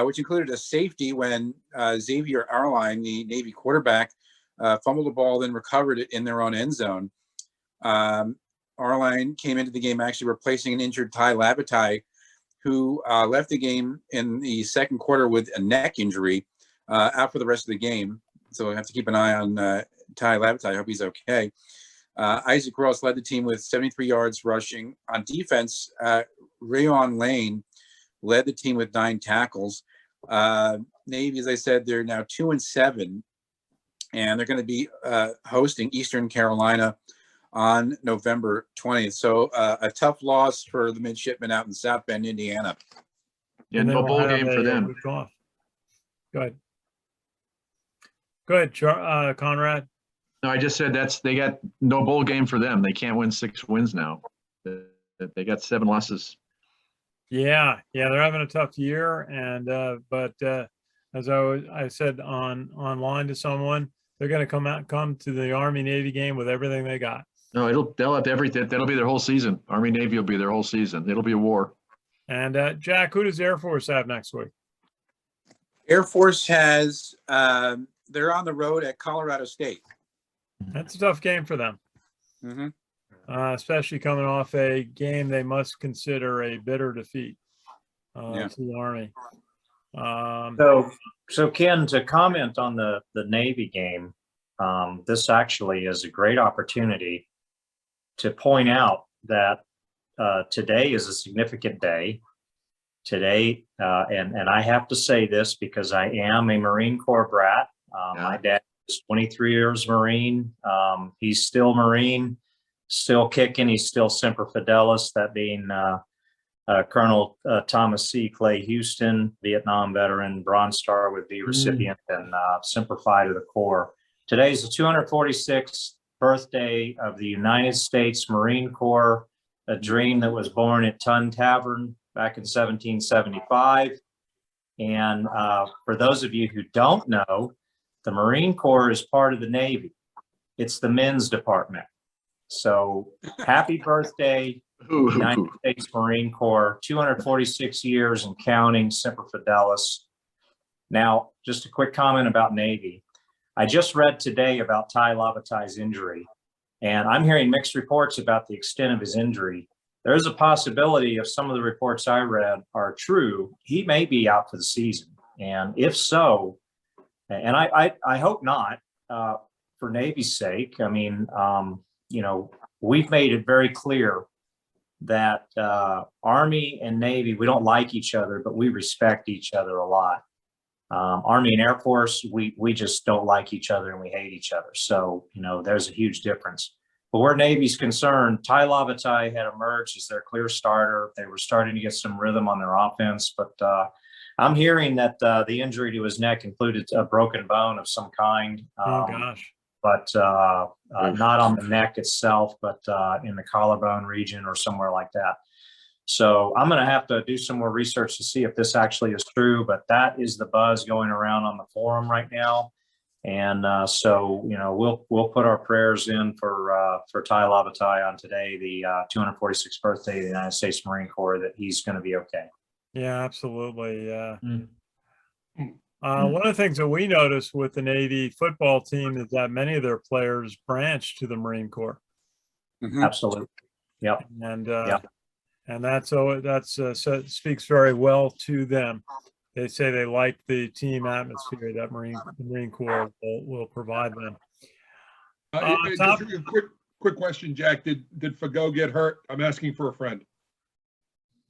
which included a safety when Xavier Arline, the Navy quarterback, fumbled the ball, then recovered it in their own end zone. Arline came into the game actually replacing an injured Ty Labatai, who left the game in the second quarter with a neck injury out for the rest of the game. So we have to keep an eye on Ty Labatai. I hope he's okay. Isaac Ross led the team with 73 yards rushing. On defense, Rayon Lane led the team with 9 tackles. Navy, as I said, they're now 2-7, and they're going to be hosting Eastern Carolina on November 20th. So a tough loss for the midshipmen out in South Bend, Indiana. Yeah, And then no we'll bowl have game for a them. week off. Go ahead. Go ahead, Conrad. No, I just said they got no bowl game for them. They can't win 6 wins now. They got 7 losses. Yeah, they're having a tough year, and but as I said online to someone, they're going to come to the Army Navy game with everything they got. No, they'll have everything. That'll be their whole season. Army Navy will be their whole season. It'll be a war. And Jack, who does Air Force have next week? Air Force has, they're on the road at Colorado State. That's a tough game for them, especially coming off a game they must consider a bitter defeat to the Army. So Ken, to comment on the Navy game, this actually is a great opportunity to point out that today is a significant day. Today, and I have to say this because I am a Marine Corps brat. My dad is 23 years Marine. He's still Marine, still kicking. He's still Semper Fidelis, that being Colonel Thomas C. Clay Houston, Vietnam veteran, Bronze Star with V recipient, and Semper Fi to the Corps. Today's the 246th birthday of the United States Marine Corps, a dream that was born at Tun Tavern back in 1775. And for those of you who don't know, the Marine Corps is part of the Navy. It's the men's department. So happy birthday, United States Marine Corps, 246 years and counting, Semper Fidelis. Now, just a quick comment about Navy. I just read today about Ty Labatai's injury, and I'm hearing mixed reports about the extent of his injury. There's a possibility, if some of the reports I read are true, he may be out for the season. And if so, And I hope not, for Navy's sake. I mean, we've made it very clear that Army and Navy, we don't like each other, but we respect each other a lot. Army and Air Force, we just don't like each other and we hate each other. So, there's a huge difference. But where Navy's concerned, Ty Lavatai had emerged as their clear starter. They were starting to get some rhythm on their offense, but I'm hearing that the injury to his neck included a broken bone of some kind. Oh, gosh. But not on the neck itself, but in the collarbone region or somewhere like that. So I'm going to have to do some more research to see if this actually is true, but that is the buzz going around on the forum right now. And so, we'll put our prayers in for Ty Lavatai on today, the 246th birthday of the United States Marine Corps, that he's going to be okay. Yeah, absolutely. One of the things that we noticed with the Navy football team is that many of their players branch to the Marine Corps. Mhm. Absolutely. Yep. And that's speaks very well to them. They say they like the team atmosphere that Marine Corps will provide them. Just a quick question, Jack. Did Fago get hurt? I'm asking for a friend.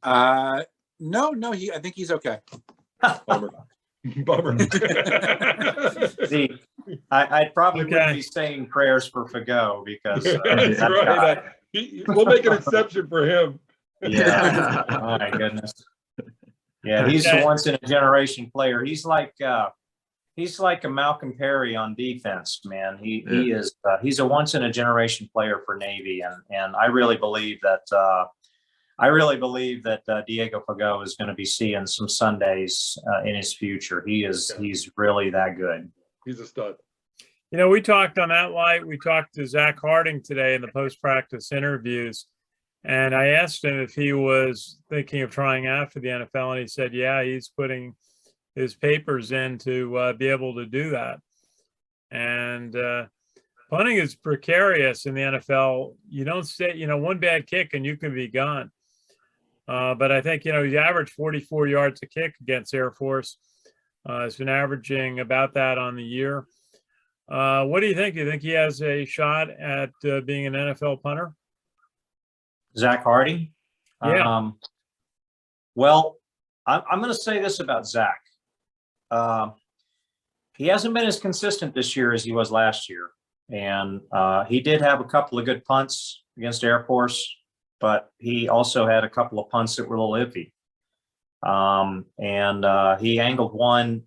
No, I think he's okay. Bummer. See, I probably wouldn't be saying prayers for Fago because That's right. We'll make an exception for him. Yeah. Oh my goodness. Yeah, he's a once in a generation player. He's like a Malcolm Perry on defense, man. He is he's a once in a generation player for Navy, and I really believe that Diego Fago is going to be seeing some Sundays in his future. He's really that good. He's a stud. We talked on that light. We talked to Zach Harding today in the post-practice interviews, and I asked him if he was thinking of trying out for the NFL, and he said, yeah, he's putting his papers in to be able to do that. And punting is precarious in the NFL. You don't stay, one bad kick and you can be gone. But I think, he averaged 44 yards a kick against Air Force. He's been averaging about that on the year. What do you think? Do you think he has a shot at being an NFL punter? Zach Harding? Yeah. Well, I'm going to say this about Zach. He hasn't been as consistent this year as he was last year. And he did have a couple of good punts against Air Force, but he also had a couple of punts that were a little iffy. And he angled one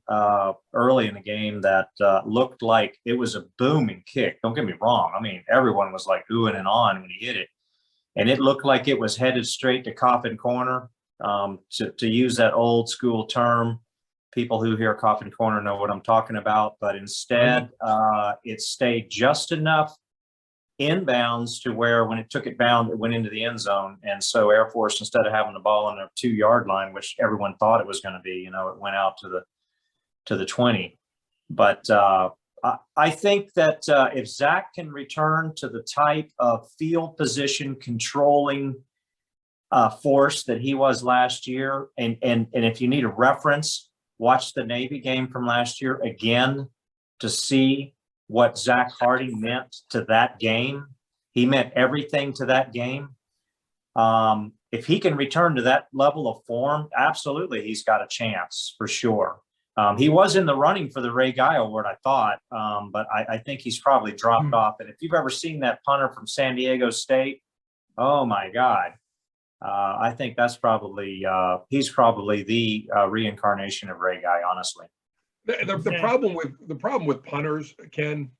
early in the game that looked like it was a booming kick. Don't get me wrong. I mean, everyone was like oohing and on when he hit it. And it looked like it was headed straight to coffin corner. To use that old school term, people who hear coffin corner know what I'm talking about. But instead, it stayed just enough inbounds to where when it took it bound, it went into the end zone. And so Air Force, instead of having the ball on their 2-yard line, which everyone thought it was going to be, it went out to the 20. But I think that if Zach can return to the type of field position controlling force that he was last year, and if you need a reference, watch the Navy game from last year again to see what Zach Harding meant to that game. He meant everything to that game. If he can return to that level of form, absolutely, he's got a chance for sure. He was in the running for the Ray Guy Award, I thought, but I think he's probably dropped off. And if you've ever seen that punter from San Diego State, oh my God, I think that's probably he's probably the reincarnation of Ray Guy, honestly. The problem with punters, Ken,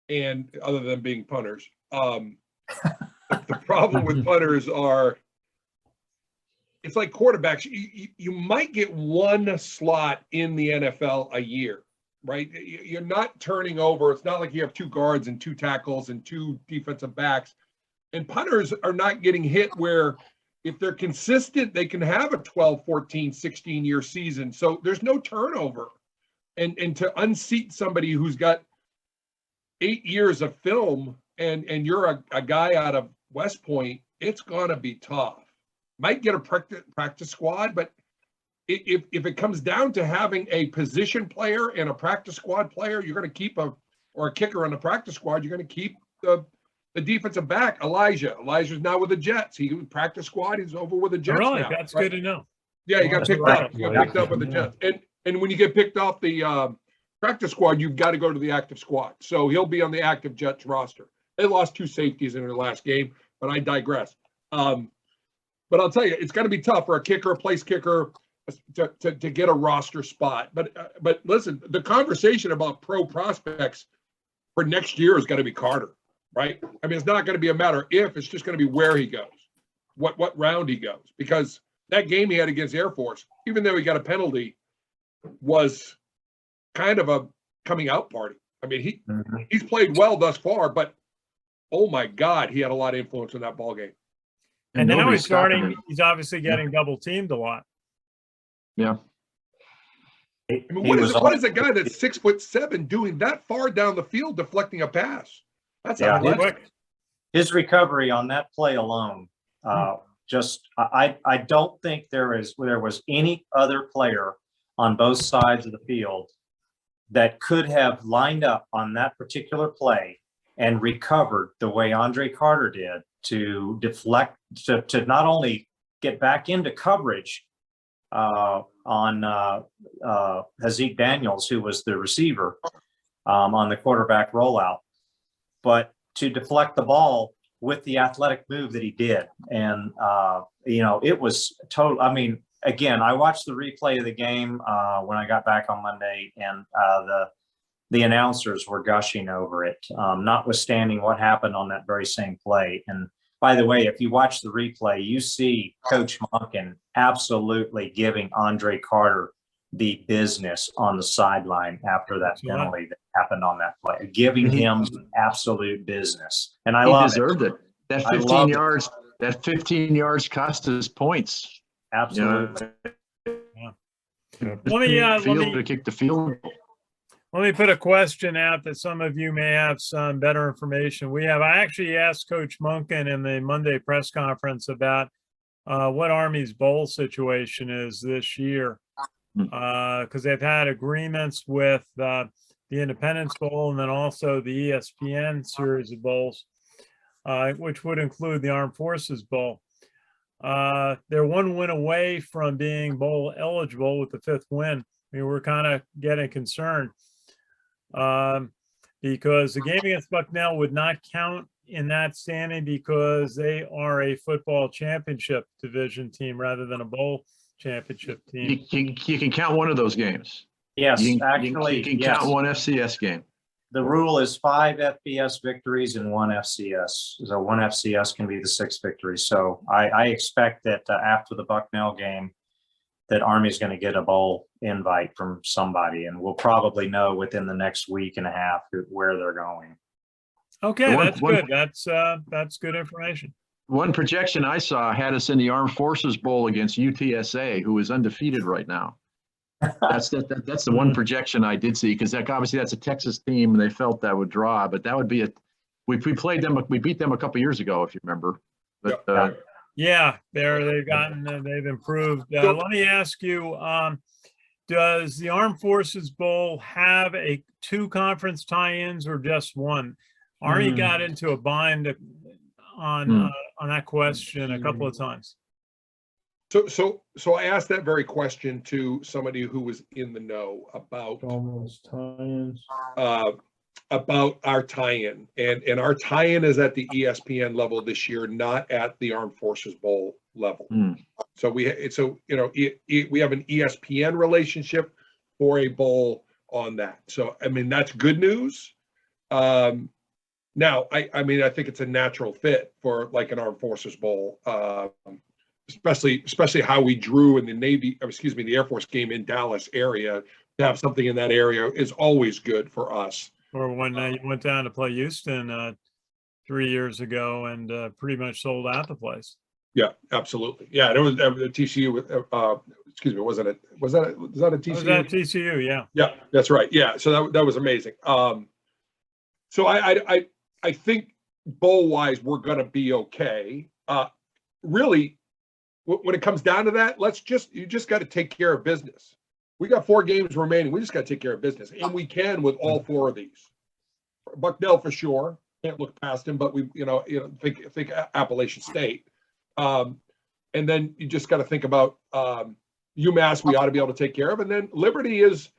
and other than being punters, the problem with punters are, it's like quarterbacks. You might get one slot in the NFL a year, right? You're not turning over. It's not like you have 2 guards and 2 tackles and 2 defensive backs. And punters are not getting hit where if they're consistent, they can have a 12, 14, 16-year season. So there's no turnover. And to unseat somebody who's got 8 years of film and you're a guy out of West Point, it's going to be tough. Might get a practice squad, but if it comes down to having a position player and a practice squad player, you're going to keep a kicker on the practice squad. You're going to keep the defensive back, Elijah. Elijah's now with the Jets. He was practice squad. He's over with the Jets Really? now. That's right? good to know. Yeah, you got That's picked right. up. You got picked up with the Jets. And when you get picked off the practice squad, you've got to go to the active squad. So he'll be on the active Jets roster. They lost 2 safeties in their last game, but I digress. But I'll tell you, it's going to be tough for a kicker, a place kicker, to get a roster spot. But listen, the conversation about pro prospects for next year is going to be Carter, right? I mean, it's not going to be a matter of if, it's just going to be where he goes, what round he goes. Because that game he had against Air Force, even though he got a penalty, was kind of a coming out party. I mean, he's played well thus far, but oh my God, he had a lot of influence in that ball game. And now nobody's he's stopping starting. him. He's obviously getting double teamed a lot. Yeah. I mean, what is a guy that's 6'7" doing that far down the field deflecting a pass? That's Yeah, athletic. his recovery on that play alone, I don't think there was any other player on both sides of the field that could have lined up on that particular play and recovered the way Andre Carter did to deflect, to not only get back into coverage on Hazik Daniels, who was the receiver on the quarterback rollout, but to deflect the ball with the athletic move that he did. And, it was total. I mean, again, I watched the replay of the game when I got back on Monday, and the announcers were gushing over it, notwithstanding what happened on that very same play. And by the way, if you watch the replay, you see Coach Monken absolutely giving Andre Carter the business on the sideline after that penalty that happened on that play, giving him absolute business. And I love deserved it. That 15 yards, that 15 yards cost us points. Absolutely. Let me to kick the field. Let me put a question out that some of you may have some better information. I actually asked Coach Monken in the Monday press conference about what Army's bowl situation is this year, because they've had agreements with the Independence Bowl and then also the ESPN series of bowls, which would include the Armed Forces Bowl. They're 1 win away from being bowl eligible with the 5th win. I mean, we're kind of getting concerned because the game against Bucknell would not count in that standing because they are a football championship division team rather than a bowl championship team. You can count one of those games. Yes, You actually, can yes. count one FCS game. The rule is 5 FBS victories and 1 FCS. So 1 FCS can be the 6 victories. So I expect that after the Bucknell game, that Army's going to get a bowl invite from somebody, and we'll probably know within the next week and a half where they're going. Okay, that's good. That's good information. One projection I saw had us in the Armed Forces Bowl against UTSA, who is undefeated right now. That's the one projection I did see, because obviously that's a Texas team, and they felt that would draw. But that would be we beat them a couple years ago, if you remember. But yeah, they've improved. Let me ask you, does the Armed Forces Bowl have 2 conference tie-ins or just 1? Army got into a bind on that question a couple of times. So I asked that very question to somebody who was in the know about about our tie-in, and our tie-in is at the ESPN level this year, not at the Armed Forces Bowl level. So we have an ESPN relationship for a bowl on that. So I mean, that's good news. Now I mean, I think it's a natural fit for like an Armed Forces Bowl, especially how we drew in the Air Force game in Dallas area. To have something in that area is always good for us. Or when you went down to play Houston 3 years ago and pretty much sold out the place. Yeah, absolutely. Yeah, it was the TCU. Was that a TCU? Was that TCU? Yeah. Yeah, that's right. Yeah, so that was amazing. So I think bowl wise we're going to be okay. Really, when it comes down to that, you just got to take care of business. We got 4 games remaining. We just got to take care of business, and we can with all 4 of these. Bucknell for sure, can't look past him, but we, think Appalachian State, and then you just got to think about UMass. We ought to be able to take care of, and then Liberty is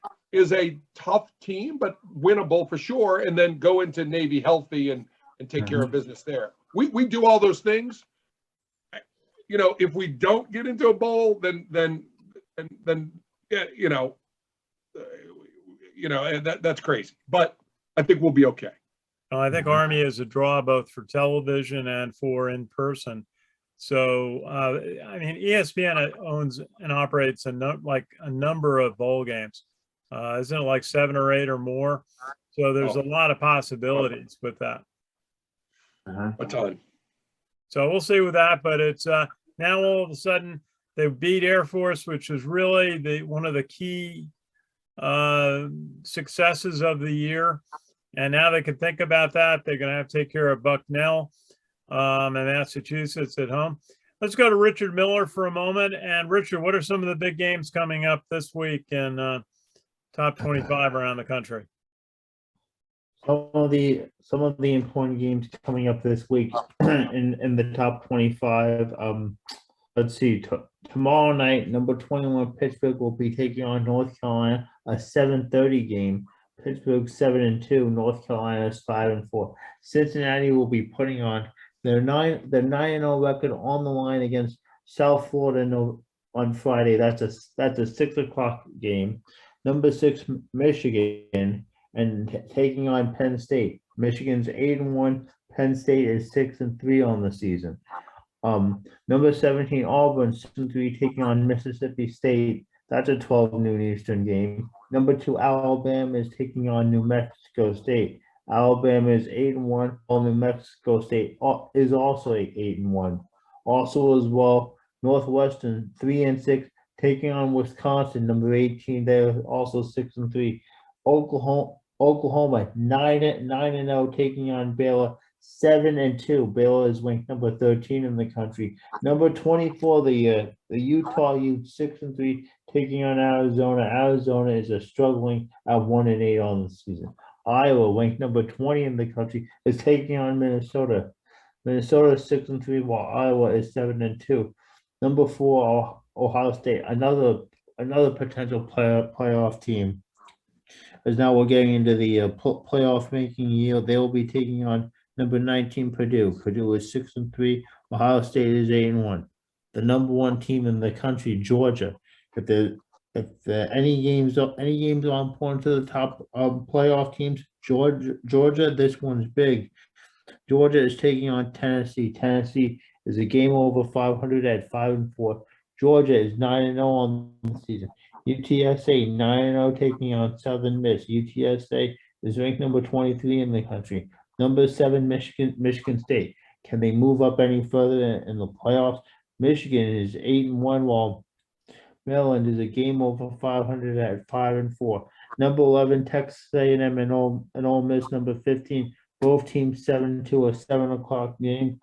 a tough team, but winnable for sure, and then go into Navy healthy and take care of business there. We do all those things. If we don't get into a bowl, then that's crazy. But I think we'll be okay. Well, I think Army is a draw both for television and for in person. So, ESPN owns and operates a number of bowl games. Isn't it like 7 or 8 or more? So there's a lot of possibilities with that. A ton. So we'll see with that, but it's now all of a sudden they beat Air Force, which was really one of the key successes of the year. And now they can think about that. They're going to have to take care of Bucknell and Massachusetts at home. Let's go to Richard Miller for a moment. And Richard, what are some of the big games coming up this week in top 25 around the country? Some of the important games coming up this week in the top 25. Let's see. Tomorrow night, number 21 Pittsburgh will be taking on North Carolina, a 7:30 game. Pittsburgh 7-2, North Carolina is 5-4. Cincinnati will be putting on their 9-0 record on the line against South Florida on Friday. That's a 6:00 game. Number 6 Michigan and taking on Penn State. Michigan's 8-1. Penn State is 6-3 on the season. Number 17 Auburn 6-3 taking on Mississippi State. That's a 12 noon Eastern game. Number 2 Alabama is taking on New Mexico State. Alabama is 8-1. While New Mexico State is also 8-1. Also as well, Northwestern 3-6 taking on Wisconsin. Number 18, they're also 6-3. Oklahoma 9-0 taking on Baylor. 7-2. Baylor is ranked number 13 in the country. Number 24, the Utah Ute 6-3 taking on Arizona. Arizona is a struggling at 1-8 on the season. Iowa, ranked number 20 in the country, is taking on Minnesota. Minnesota is 6-3, while Iowa is 7-2. Number 4, Ohio State, another potential playoff team. As now we're getting into the playoff making year, they will be taking on number 19 Purdue. Purdue is 6-3. Ohio State is 8-1. The number 1 team in the country, Georgia. If any games are important to the top playoff teams, Georgia, this one's big. Georgia is taking on Tennessee. Tennessee is a game over 500 at 5-4. Georgia is 9-0 on the season. UTSA 9-0 taking on Southern Miss. UTSA is ranked number 23 in the country. Number 7 Michigan State. Can they move up any further in the playoffs? Michigan is 8-1, while Maryland is a game over 500 at 5-4. Number 11 Texas A&M and Ole Miss. Number 15, both teams 7-2, a 7:00 game.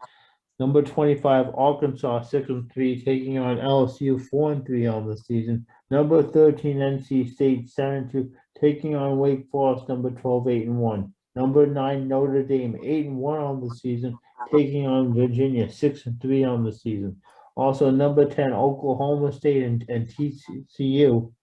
Number 25 Arkansas 6-3 taking on LSU 4-3 on the season. Number 13 NC State 7-2 taking on Wake Forest. Number 12 8-1. Number 9 Notre Dame 8-1 on the season taking on Virginia 6-3 on the season. Also, number 10, Oklahoma State and TCU.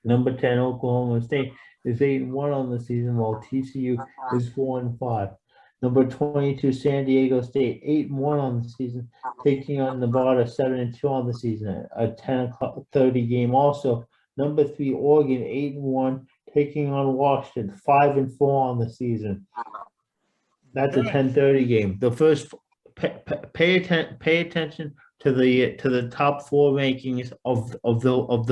Number 10, Oklahoma State is 8-1 on the season, while TCU is 4-5. Number 22, San Diego State, 8-1 on the season, taking on Nevada 7-2 on the season, a 10:30 game. Also, number 3, Oregon, 8-1, taking on Washington, 5-4 on the season. That's a 10:30 game. The first, pay attention to the top 4 rankings of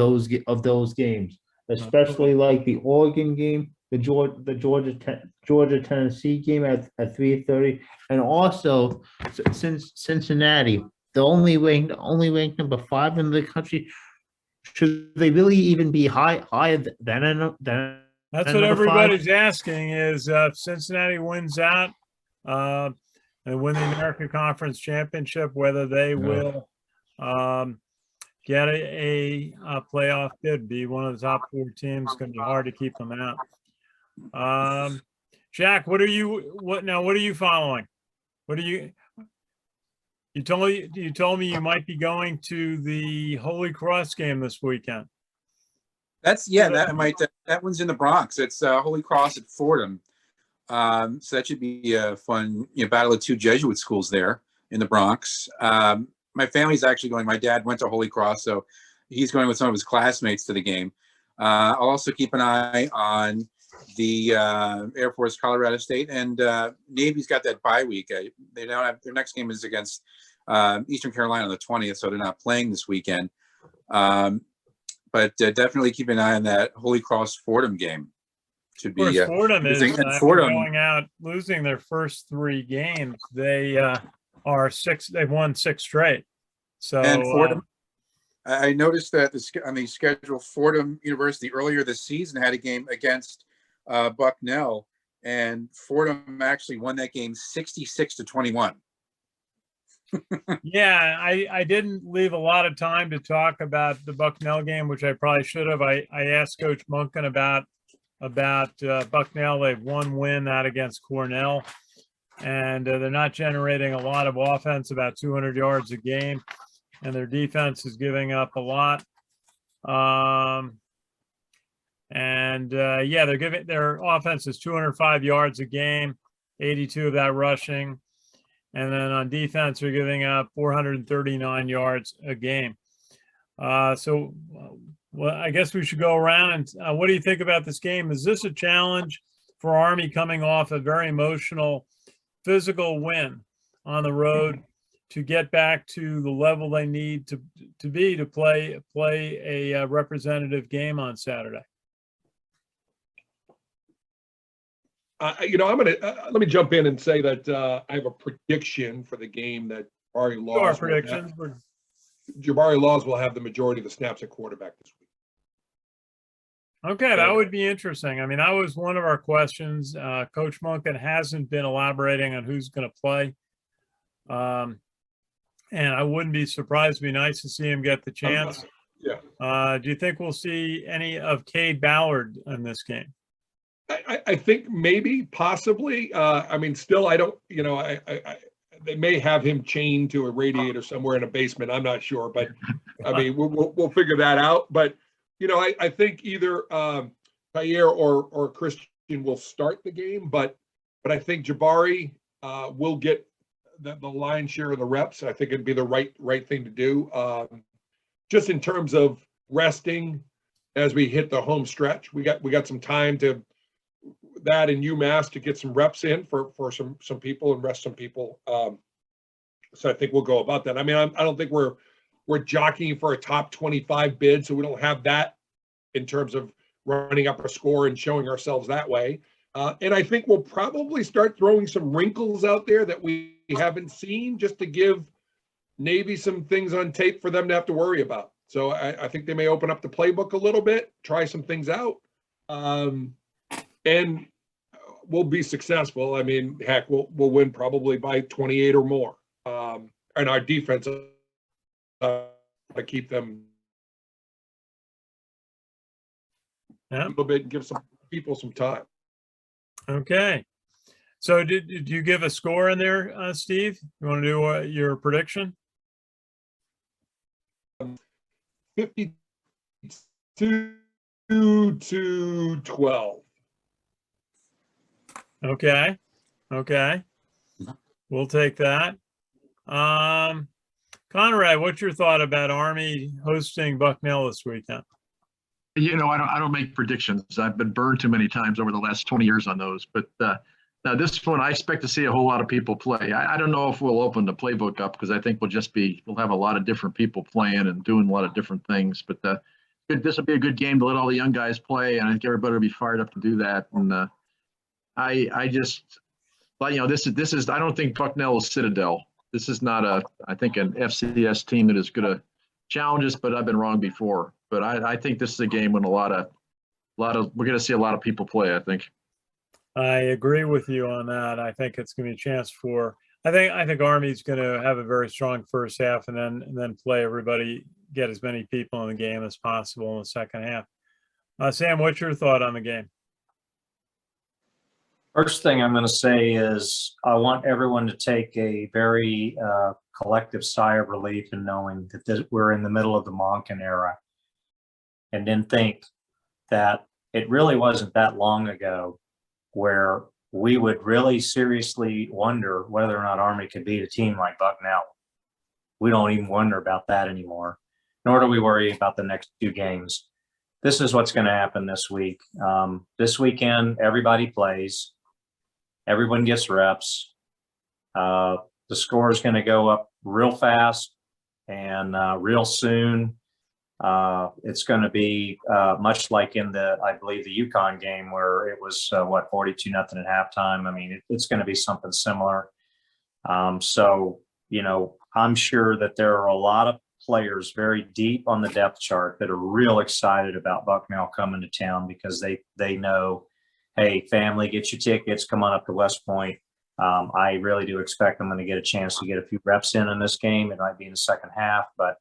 those games, especially like the Oregon game, the Georgia Tennessee game at 3:30, and also since Cincinnati, the only ranked number 5 in the country. Should they really even be higher than That's what everybody's asking is if Cincinnati wins out and win the American Conference Championship, whether they will get a playoff bid, be one of the top 4 teams. It's going to be hard to keep them out. Jack, what are you following? What are you told me you might be going to the Holy Cross game this weekend. That one's in the Bronx. It's Holy Cross at Fordham. So that should be a fun, battle of 2 Jesuit schools there in the Bronx. My family's actually going. My dad went to Holy Cross, so he's going with some of his classmates to the game. I'll also keep an eye on the Air Force, Colorado State, and Navy's got that bye week. They don't have their next game is against Eastern Carolina on the 20th, so they're not playing this weekend. But definitely keep an eye on that Holy Cross Fordham game. Of course, Fordham is going out losing their first 3 games. They they've won 6 straight. So and Fordham, I noticed that on the schedule, Fordham University earlier this season had a game against Bucknell, and Fordham actually won that game 66-21. Yeah, I didn't leave a lot of time to talk about the Bucknell game, which I probably should have. I asked Coach Munkin about Bucknell. They've 1 win, that against Cornell, and they're not generating a lot of offense, about 200 yards a game, and their defense is giving up a lot. Their offense is 205 yards a game, 82 of that rushing. And then on defense, they're giving up 439 yards a game. I guess we should go around and what do you think about this game? Is this a challenge for Army coming off a very emotional, physical win on the road to get back to the level they need to play a representative game on Saturday? Let me jump in and say that I have a prediction for the game that Jabari Laws. Jabari Laws will have the majority of the snaps at quarterback this week. Okay, that would be interesting. I mean, that was one of our questions. Coach Munkin hasn't been elaborating on who's going to play. And I wouldn't be surprised. It'd be nice to see him get the chance. Yeah. Do you think we'll see any of Cade Ballard in this game? I think maybe, possibly. Still, I don't. They may have him chained to a radiator somewhere in a basement. I'm not sure, but we'll figure that out. But I think either Jair or Christian will start the game, but I think Jabari will get the lion's share of the reps. I think it'd be the right thing to do, just in terms of resting as we hit the home stretch. We got some time to that in UMass to get some reps in for some people and rest some people. So I think we'll go about that. I don't think we're jockeying for a top 25 bid, so we don't have that in terms of running up a score and showing ourselves that way. And I think we'll probably start throwing some wrinkles out there that we haven't seen, just to give Navy some things on tape for them to have to worry about. So I think they may open up the playbook a little bit, try some things out. And we'll be successful. Heck, we'll win probably by 28 or more. And our defense to keep them a little bit and give some people some time. Okay. So did you give a score in there, Steve? You want to do your prediction? 52-12. Okay. We'll take that. Conrad, what's your thought about Army hosting Bucknell this weekend? I don't make predictions. I've been burned too many times over the last 20 years on those. But now this one, I expect to see a whole lot of people play. I don't know if we'll open the playbook up, because I think we'll have a lot of different people playing and doing a lot of different things. But this will be a good game to let all the young guys play, and I think everybody will be fired up to do that. And this is I don't think Bucknell is Citadel. This is not I think an FCS team that is going to challenge us, but I've been wrong before. But I think this is a game when we're going to see a lot of people play, I think. I agree with you on that. I think it's going to be a chance for I think Army's going to have a very strong first half, and then play everybody, get as many people in the game as possible in the second half. Sam, what's your thought on the game? First thing I'm going to say is I want everyone to take a very collective sigh of relief in knowing that we're in the middle of the Monken era, and then think that it really wasn't that long ago where we would really seriously wonder whether or not Army could beat a team like Bucknell. We don't even wonder about that anymore, nor do we worry about the next two games. This is what's going to happen this week. This weekend, everybody plays. Everyone gets reps. The score is going to go up real fast and real soon. It's going to be much like in I believe the UConn game where it was 42-0 at halftime. I mean, it's going to be something similar. So, I'm sure that there are a lot of players very deep on the depth chart that are real excited about Bucknell coming to town because they know, hey, family, get your tickets, come on up to West Point. I really do expect I'm going to get a chance to get a few reps in this game. It might be in the second half, but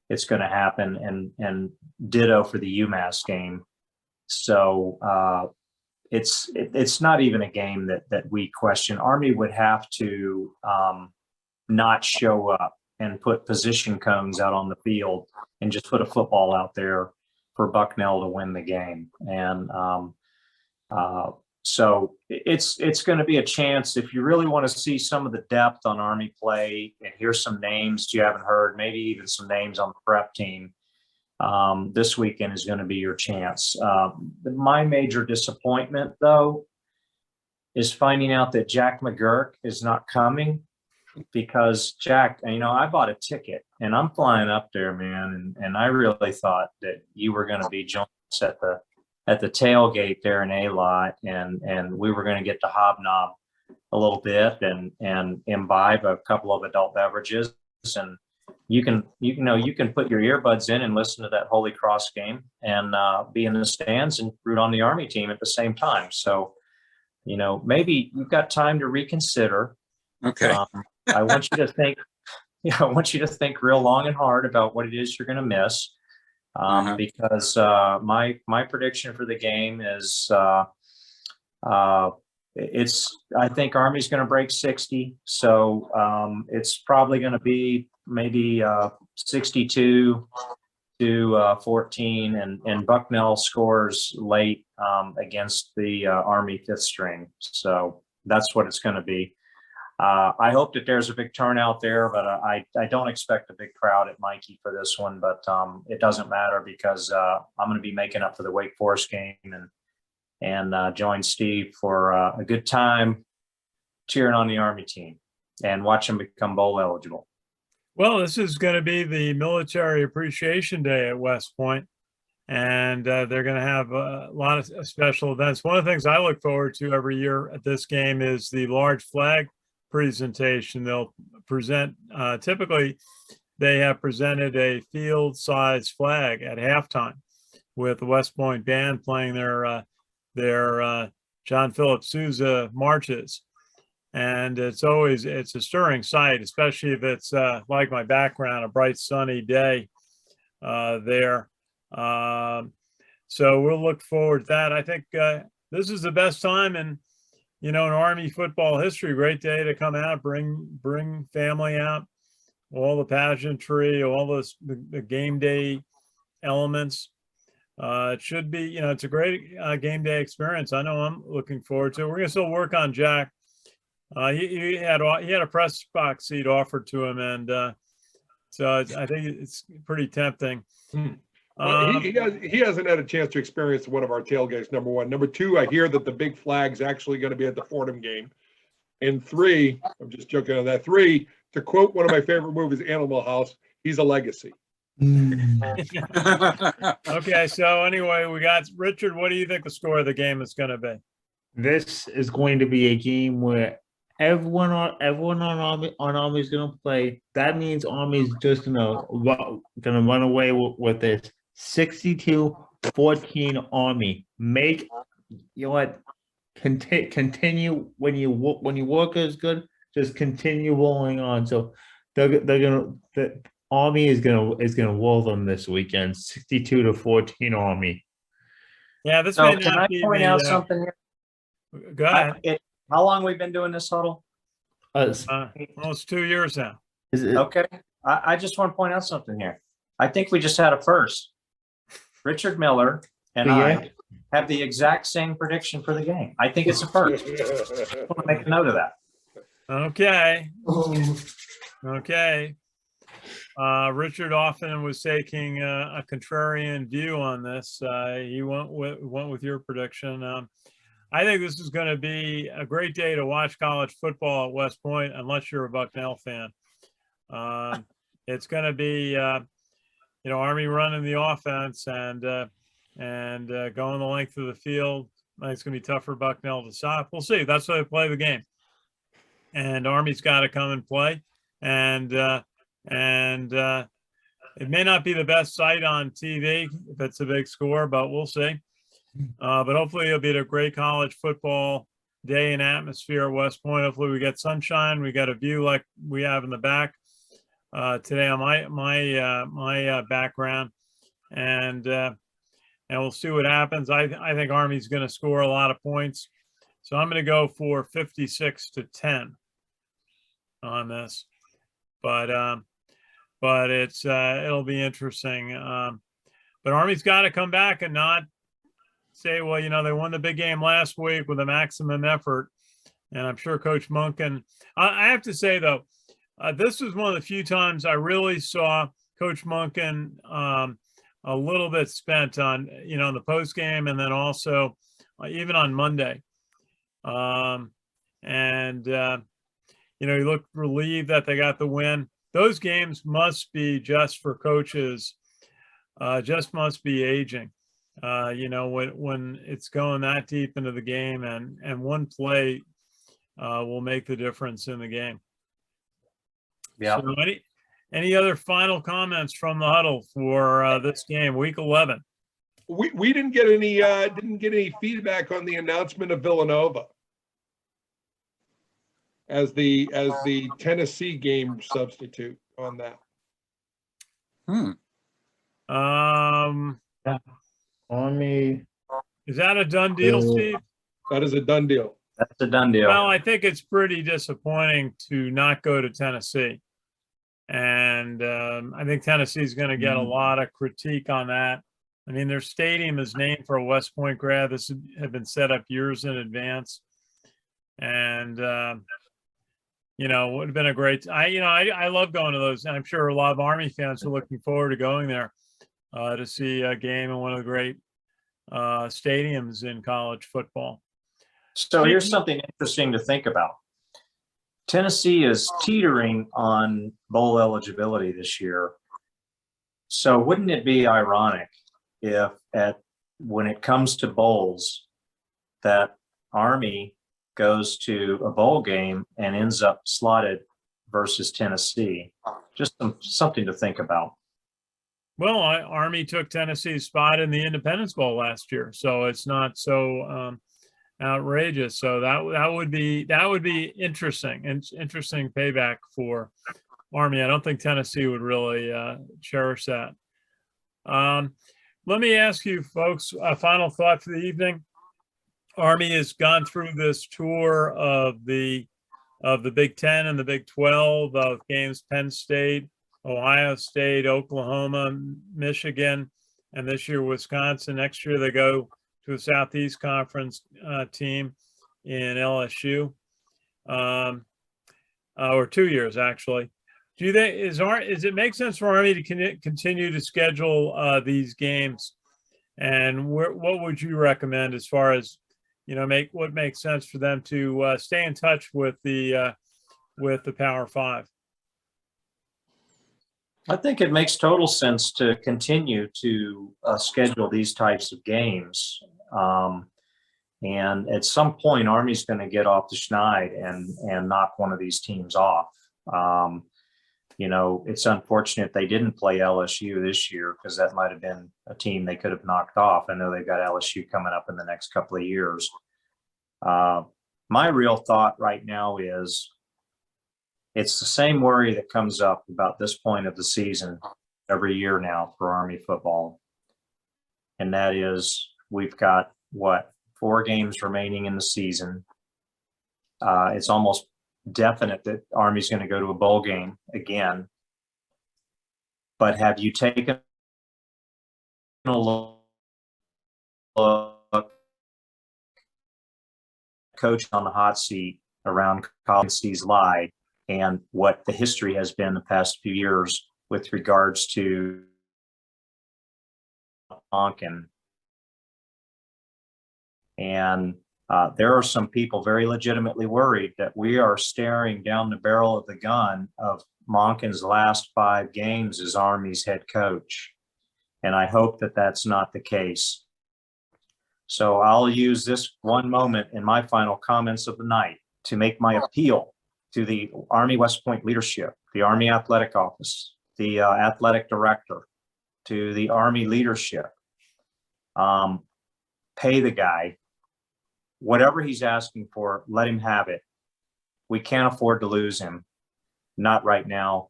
it's going to happen, and ditto for the UMass game. So it's not even a game that we question. Army would have to not show up and put position cones out on the field and just put a football out there for Bucknell to win the game. And so it's going to be a chance if you really want to see some of the depth on Army play and hear some names you haven't heard, maybe even some names on the prep team. This weekend is going to be your chance. My major disappointment, though, is finding out that Jack McGurk is not coming, because Jack, I bought a ticket and I'm flying up there, man, and I really thought that you were going to be joining us at the tailgate there in A-Lot, and we were going to get to hobnob a little bit and imbibe a couple of adult beverages, and you can put your earbuds in and listen to that Holy Cross game and be in the stands and root on the Army team at the same time. So, maybe you've got time to reconsider. Okay. I want you to think. I want you to think real long and hard about what it is you're going to miss. Because my prediction for the game is I think Army's going to break 60, so it's probably going to be maybe 62 to 14, and Bucknell scores late against the Army fifth string, so that's what it's going to be. I hope that there's a big turnout there, but I don't expect a big crowd at Mikey for this one. But it doesn't matter because I'm going to be making up for the Wake Forest game and join Steve for a good time cheering on the Army team and watch them become bowl eligible. Well, this is going to be the Military Appreciation Day at West Point, and they're going to have a lot of special events. One of the things I look forward to every year at this game is the large flag presentation. They'll present, typically they have presented a field-sized flag at halftime with the West Point band playing their John Philip Sousa marches. And it's a stirring sight, especially if it's like my background, a bright sunny day there. So we'll look forward to that. I think this is the best time in Army football history. Great day to come out, bring family out, all the pageantry, all the game day elements. It should be, it's a great game day experience. I know I'm looking forward to it. We're going to still work on Jack. He had a press box seat offered to him, and so I think it's pretty tempting. Well, he hasn't had a chance to experience one of our tailgates, number one. Number two, I hear that the big flag's actually going to be at the Fordham game. And three, I'm just joking on that. Three, to quote one of my favorite movies, Animal House, he's a legacy. Okay, so anyway, we got Richard. What do you think the score of the game is going to be? This is going to be a game where everyone on Army is going to play. That means Army is just going to run away with this. 62-14 Army. Continue when you work is good. just continue rolling on. So the Army is gonna roll them this weekend, 62-14 Army. Yeah, this So may can not I be point out the, something here? go ahead. How long we've been doing this huddle? Almost 2 years now. Is it, Okay, I just want to point out something here. I think we just had a first. Richard Miller and Yeah. I have the exact same prediction for the game. I think it's a first. I want to make a note of that. Okay. Okay. Richard often was taking a contrarian view on this. He went with your prediction. I think this is going to be a great day to watch college football at West Point, unless you're a Bucknell fan. It's going to be, Army running the offense and going the length of the field. I think it's going to be tough for Bucknell to stop. We'll see. That's why they play the game. And Army's got to come and play. And it may not be the best sight on TV if it's a big score, but we'll see. But hopefully it'll be a great college football day and atmosphere at West Point. Hopefully we get sunshine. We got a view like we have in the back today on my background, and we'll see what happens. I think Army's going to score a lot of points, so I'm going to go for 56-10 on this. But it'll be interesting. But Army's got to come back and not say, well, they won the big game last week with a maximum effort. And I'm sure Coach Monken, I have to say though, this was one of the few times I really saw Coach Monken a little bit spent on, the post game, and then also even on Monday. He looked relieved that they got the win. Those games must be just for coaches, just must be aging. When it's going that deep into the game, and one play will make the difference in the game. Yeah. So any other final comments from the huddle for this game, week 11? We didn't get any feedback on the announcement of Villanova as the Tennessee game substitute on that. Army. Is that a done deal, Steve? That is a done deal. That's a done deal. Well, I think it's pretty disappointing to not go to Tennessee. And I think Tennessee is going to get a lot of critique on that. I mean, their stadium is named for a West Point grad. This had been set up years in advance. And, it would have been a great, I love going to those. And I'm sure a lot of Army fans are looking forward to going there to see a game in one of the great stadiums in college football. So here's something interesting to think about. Tennessee is teetering on bowl eligibility this year. So wouldn't it be ironic if when it comes to bowls that Army goes to a bowl game and ends up slotted versus Tennessee? Just something to think about. Well, Army took Tennessee's spot in the Independence Bowl last year, so it's not so outrageous. So that would be interesting, and interesting payback for Army. I don't think Tennessee would really cherish that. Let me ask you folks a final thought for the evening. Army has gone through this tour of the Big Ten and the Big 12 of games: Penn State, Ohio State, Oklahoma, Michigan, and this year Wisconsin. Next year they go to a Southeast Conference team in LSU, or 2 years actually. Does it make sense for Army to continue to schedule these games? And what would you recommend as far as what makes sense for them to stay in touch with the Power Five? I think it makes total sense to continue to schedule these types of games. And at some point, Army's going to get off the schneid and knock one of these teams off. It's unfortunate they didn't play LSU this year, because that might have been a team they could have knocked off. I know they've got LSU coming up in the next couple of years. My real thought right now is It's the same worry that comes up about this point of the season every year now for Army football. And that is, we've got, 4 games remaining in the season. It's almost definite that Army's going to go to a bowl game again. But have you taken a look, coach on the hot seat around college sees live, and what the history has been the past few years with regards to Monken? And there are some people very legitimately worried that we are staring down the barrel of the gun of Monken's last 5 games as Army's head coach. And I hope that that's not the case. So I'll use this one moment in my final comments of the night to make my appeal to the Army West Point leadership, the Army Athletic Office, the athletic director, to the Army leadership. Pay the guy. Whatever he's asking for, let him have it. We can't afford to lose him. Not right now.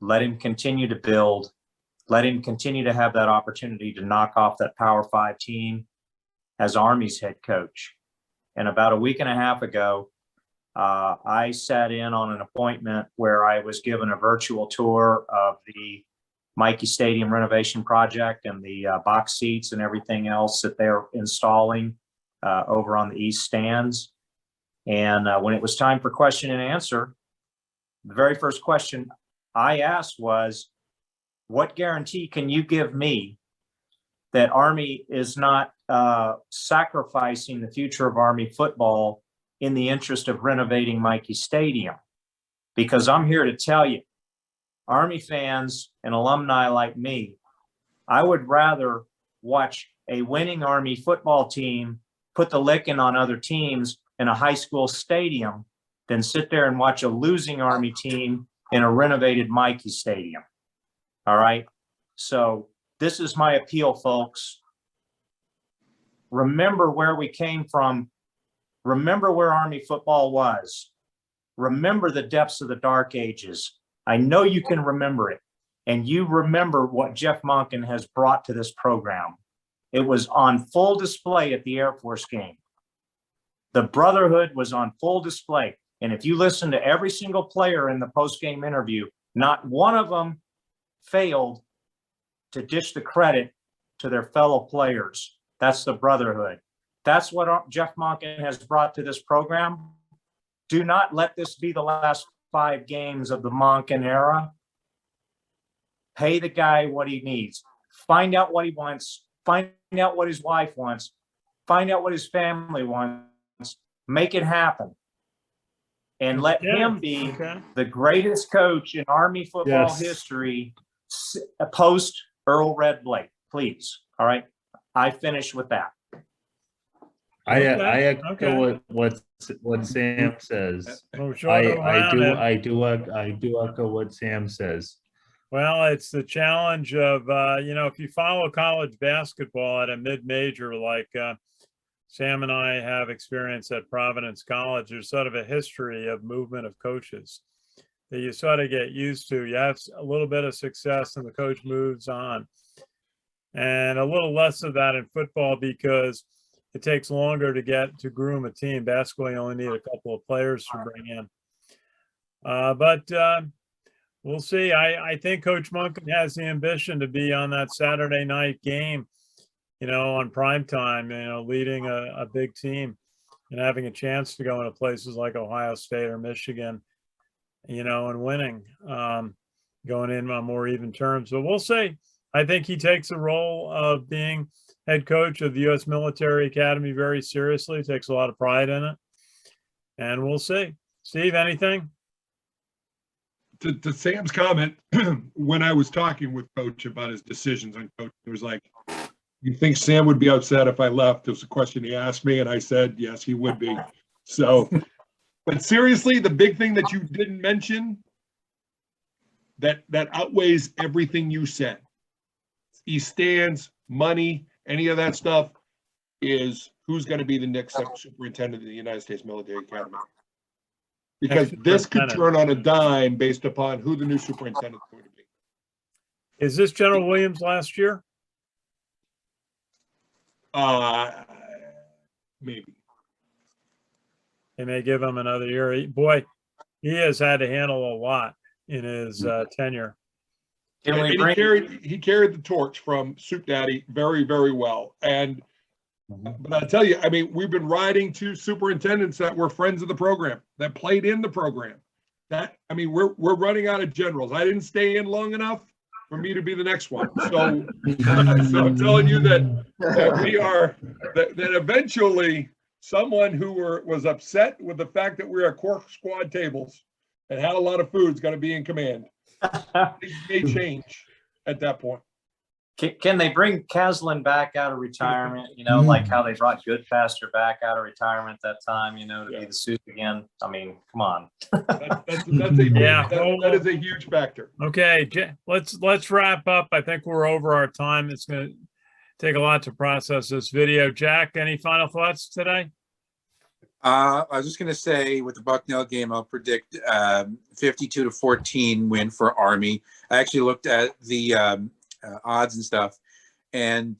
Let him continue to build. Let him continue to have that opportunity to knock off that Power 5 team as Army's head coach. And about a week and a half ago, I sat in on an appointment where I was given a virtual tour of the Michie Stadium renovation project and the box seats and everything else that they're installing over on the east stands. And when it was time for question and answer, the very first question I asked was, what guarantee can you give me that Army is not sacrificing the future of Army football in the interest of renovating Michie Stadium? Because I'm here to tell you, Army fans and alumni like me, I would rather watch a winning Army football team put the licking on other teams in a high school stadium than sit there and watch a losing Army team in a renovated Michie Stadium. All right. So this is my appeal, folks. Remember where we came from. Remember where Army football was. Remember the depths of the dark ages. I know you can remember it. And you remember what Jeff Monken has brought to this program. It was on full display at the Air Force game. The brotherhood was on full display. And if you listen to every single player in the post-game interview, not one of them failed to dish the credit to their fellow players. That's the brotherhood. That's what Jeff Monken has brought to this program. Do not let this be the last 5 games of the Monken era. Pay the guy what he needs. Find out what he wants. Find out what his wife wants. Find out what his family wants. Make it happen. And let him be the greatest coach in Army football history post Earl Red Blake, please. All right. I finish with that. I echo what Sam says. I do echo what Sam says. Well, it's the challenge of, if you follow college basketball at a mid-major like Sam and I have experience at Providence College, there's sort of a history of movement of coaches that you sort of get used to. You have a little bit of success and the coach moves on. And a little less of that in football because it takes longer to groom a team. Basketball, you only need a couple of players to bring in. But we'll see. I think Coach Monken has the ambition to be on that Saturday night game, on prime time, leading a big team and having a chance to go into places like Ohio State or Michigan, and winning, going in on more even terms. So we'll see. I think he takes the role of being head coach of the U.S. Military Academy very seriously, takes a lot of pride in it. And we'll see. Steve, anything? To Sam's comment, when I was talking with Coach about his decisions on coach, it was like, you think Sam would be upset if I left? It was a question he asked me, and I said, yes, he would be. So, but seriously, the big thing that you didn't mention that outweighs everything you said, East stands, money, any of that stuff, is who's going to be the next superintendent of the United States Military Academy. because Extra this could superintendent. turn on a dime based upon who the new superintendent is going to be. Is this General Williams last year? Maybe. They may give him another year. Boy, he has had to handle a lot in his tenure. Can And we he bring? carried the torch from Soup Daddy very, very well. And but I tell you, I mean, we've been riding two superintendents that were friends of the program, that played in the program. That, I mean, we're running out of generals. I didn't stay in long enough for me to be the next one. So, so I'm telling you that we are that eventually someone who was upset with the fact that we're at cork squad tables and had a lot of food is going to be in command. Things may change at that point. Can they bring Caslin back out of retirement? You know, like how they brought Goodfaster back out of retirement that time, you know, to be the suit again. I mean, come on. That is a huge factor. Okay, let's wrap up. I think we're over our time. It's going to take a lot to process this video. Jack, any final thoughts today? I was just going to say with the Bucknell game, I'll predict 52-14 win for Army. I actually looked at the odds and stuff, and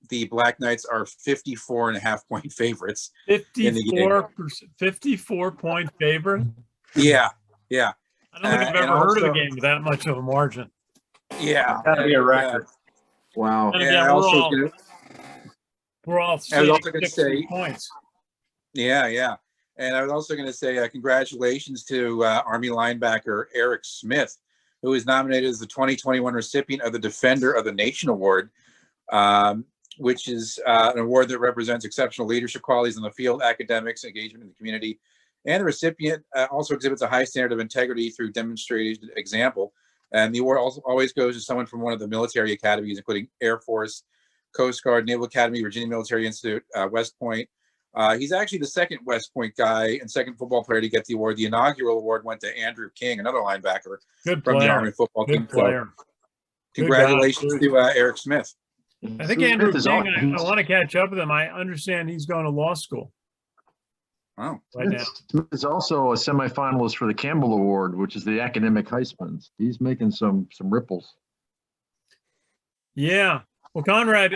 the Black Knights are 54.5-point favorites. 54-point favorite? Yeah. I don't think I've ever heard of a game with that much of a margin. Yeah. Got to be a record. Wow. And Yeah, again, we're all I was also gonna 60 say- points. Yeah. And I was also going to say congratulations to Army linebacker Eric Smith, who was nominated as the 2021 recipient of the Defender of the Nation Award, which is an award that represents exceptional leadership qualities in the field, academics, engagement in the community. And the recipient also exhibits a high standard of integrity through demonstrated example. And the award also always goes to someone from one of the military academies, including Air Force, Coast Guard, Naval Academy, Virginia Military Institute, West Point. He's actually the second West Point guy and second football player to get the award. The inaugural award went to Andrew King, another linebacker Good from the player. Army football team. Good player. Congratulations to Eric Smith. I think Andrew King, I want to catch up with him. I understand he's going to law school Wow. right now. Smith is also a semifinalist for the Campbell Award, which is the academic Heisman. He's making some ripples. Yeah. Well, Conrad,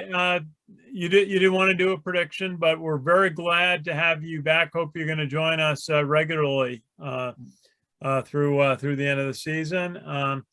you didn't want to do a prediction, but we're very glad to have you back. Hope you're going to join us regularly through the end of the season.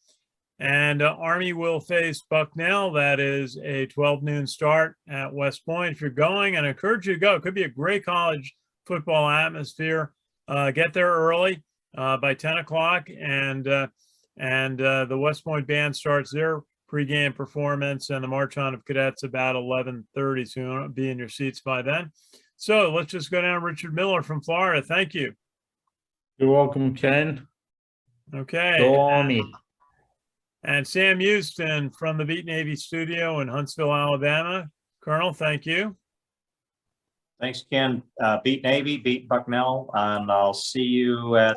And Army will face Bucknell. That is a 12 noon start at West Point. If you're going, and I encourage you to go. It could be a great college football atmosphere. Get there early by 10 o'clock, and the West Point band starts their pregame performance and the march on of cadets about 11:30, so you won't be in your seats by then. So let's just go down. Richard Miller from Florida. Thank you. You're welcome, Ken. Okay. Go Army. And Sam Houston from the Beat Navy studio in Huntsville, Alabama. Colonel, thank you. Thanks, Ken. Beat Navy, beat Bucknell, and I'll see you at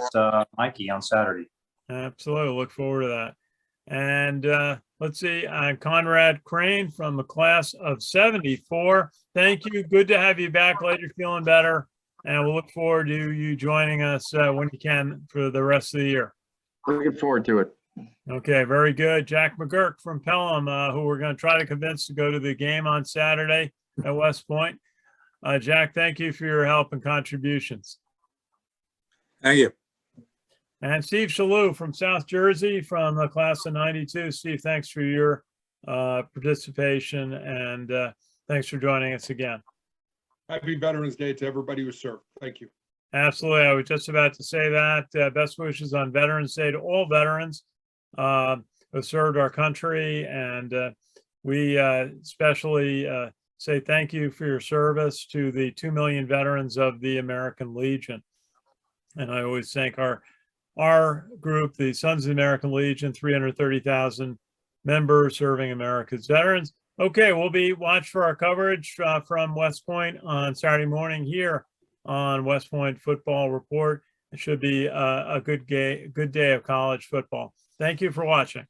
Mikey on Saturday. Absolutely. Look forward to that. And let's see, Conrad Crane from the class of 74. Thank you. Good to have you back. Glad you're feeling better. And we'll look forward to you joining us when you can for the rest of the year. Looking forward to it. Okay, very good. Jack McGurk from Pelham, who we're going to try to convince to go to the game on Saturday at West Point. Jack, thank you for your help and contributions. Thank you. And Steve Shalou from South Jersey from the class of 92. Steve, thanks for your participation, and thanks for joining us again. Happy Veterans Day to everybody who served. Thank you. Absolutely. I was just about to say that. Best wishes on Veterans Day to all veterans who served our country. And we especially say thank you for your service to the 2 million veterans of the American Legion. And I always thank our group, the Sons of the American Legion, 330,000 members serving America's veterans. Okay, we'll be watch for our coverage from West Point on Saturday morning here on West Point Football Report. It should be a good day of college football. Thank you for watching.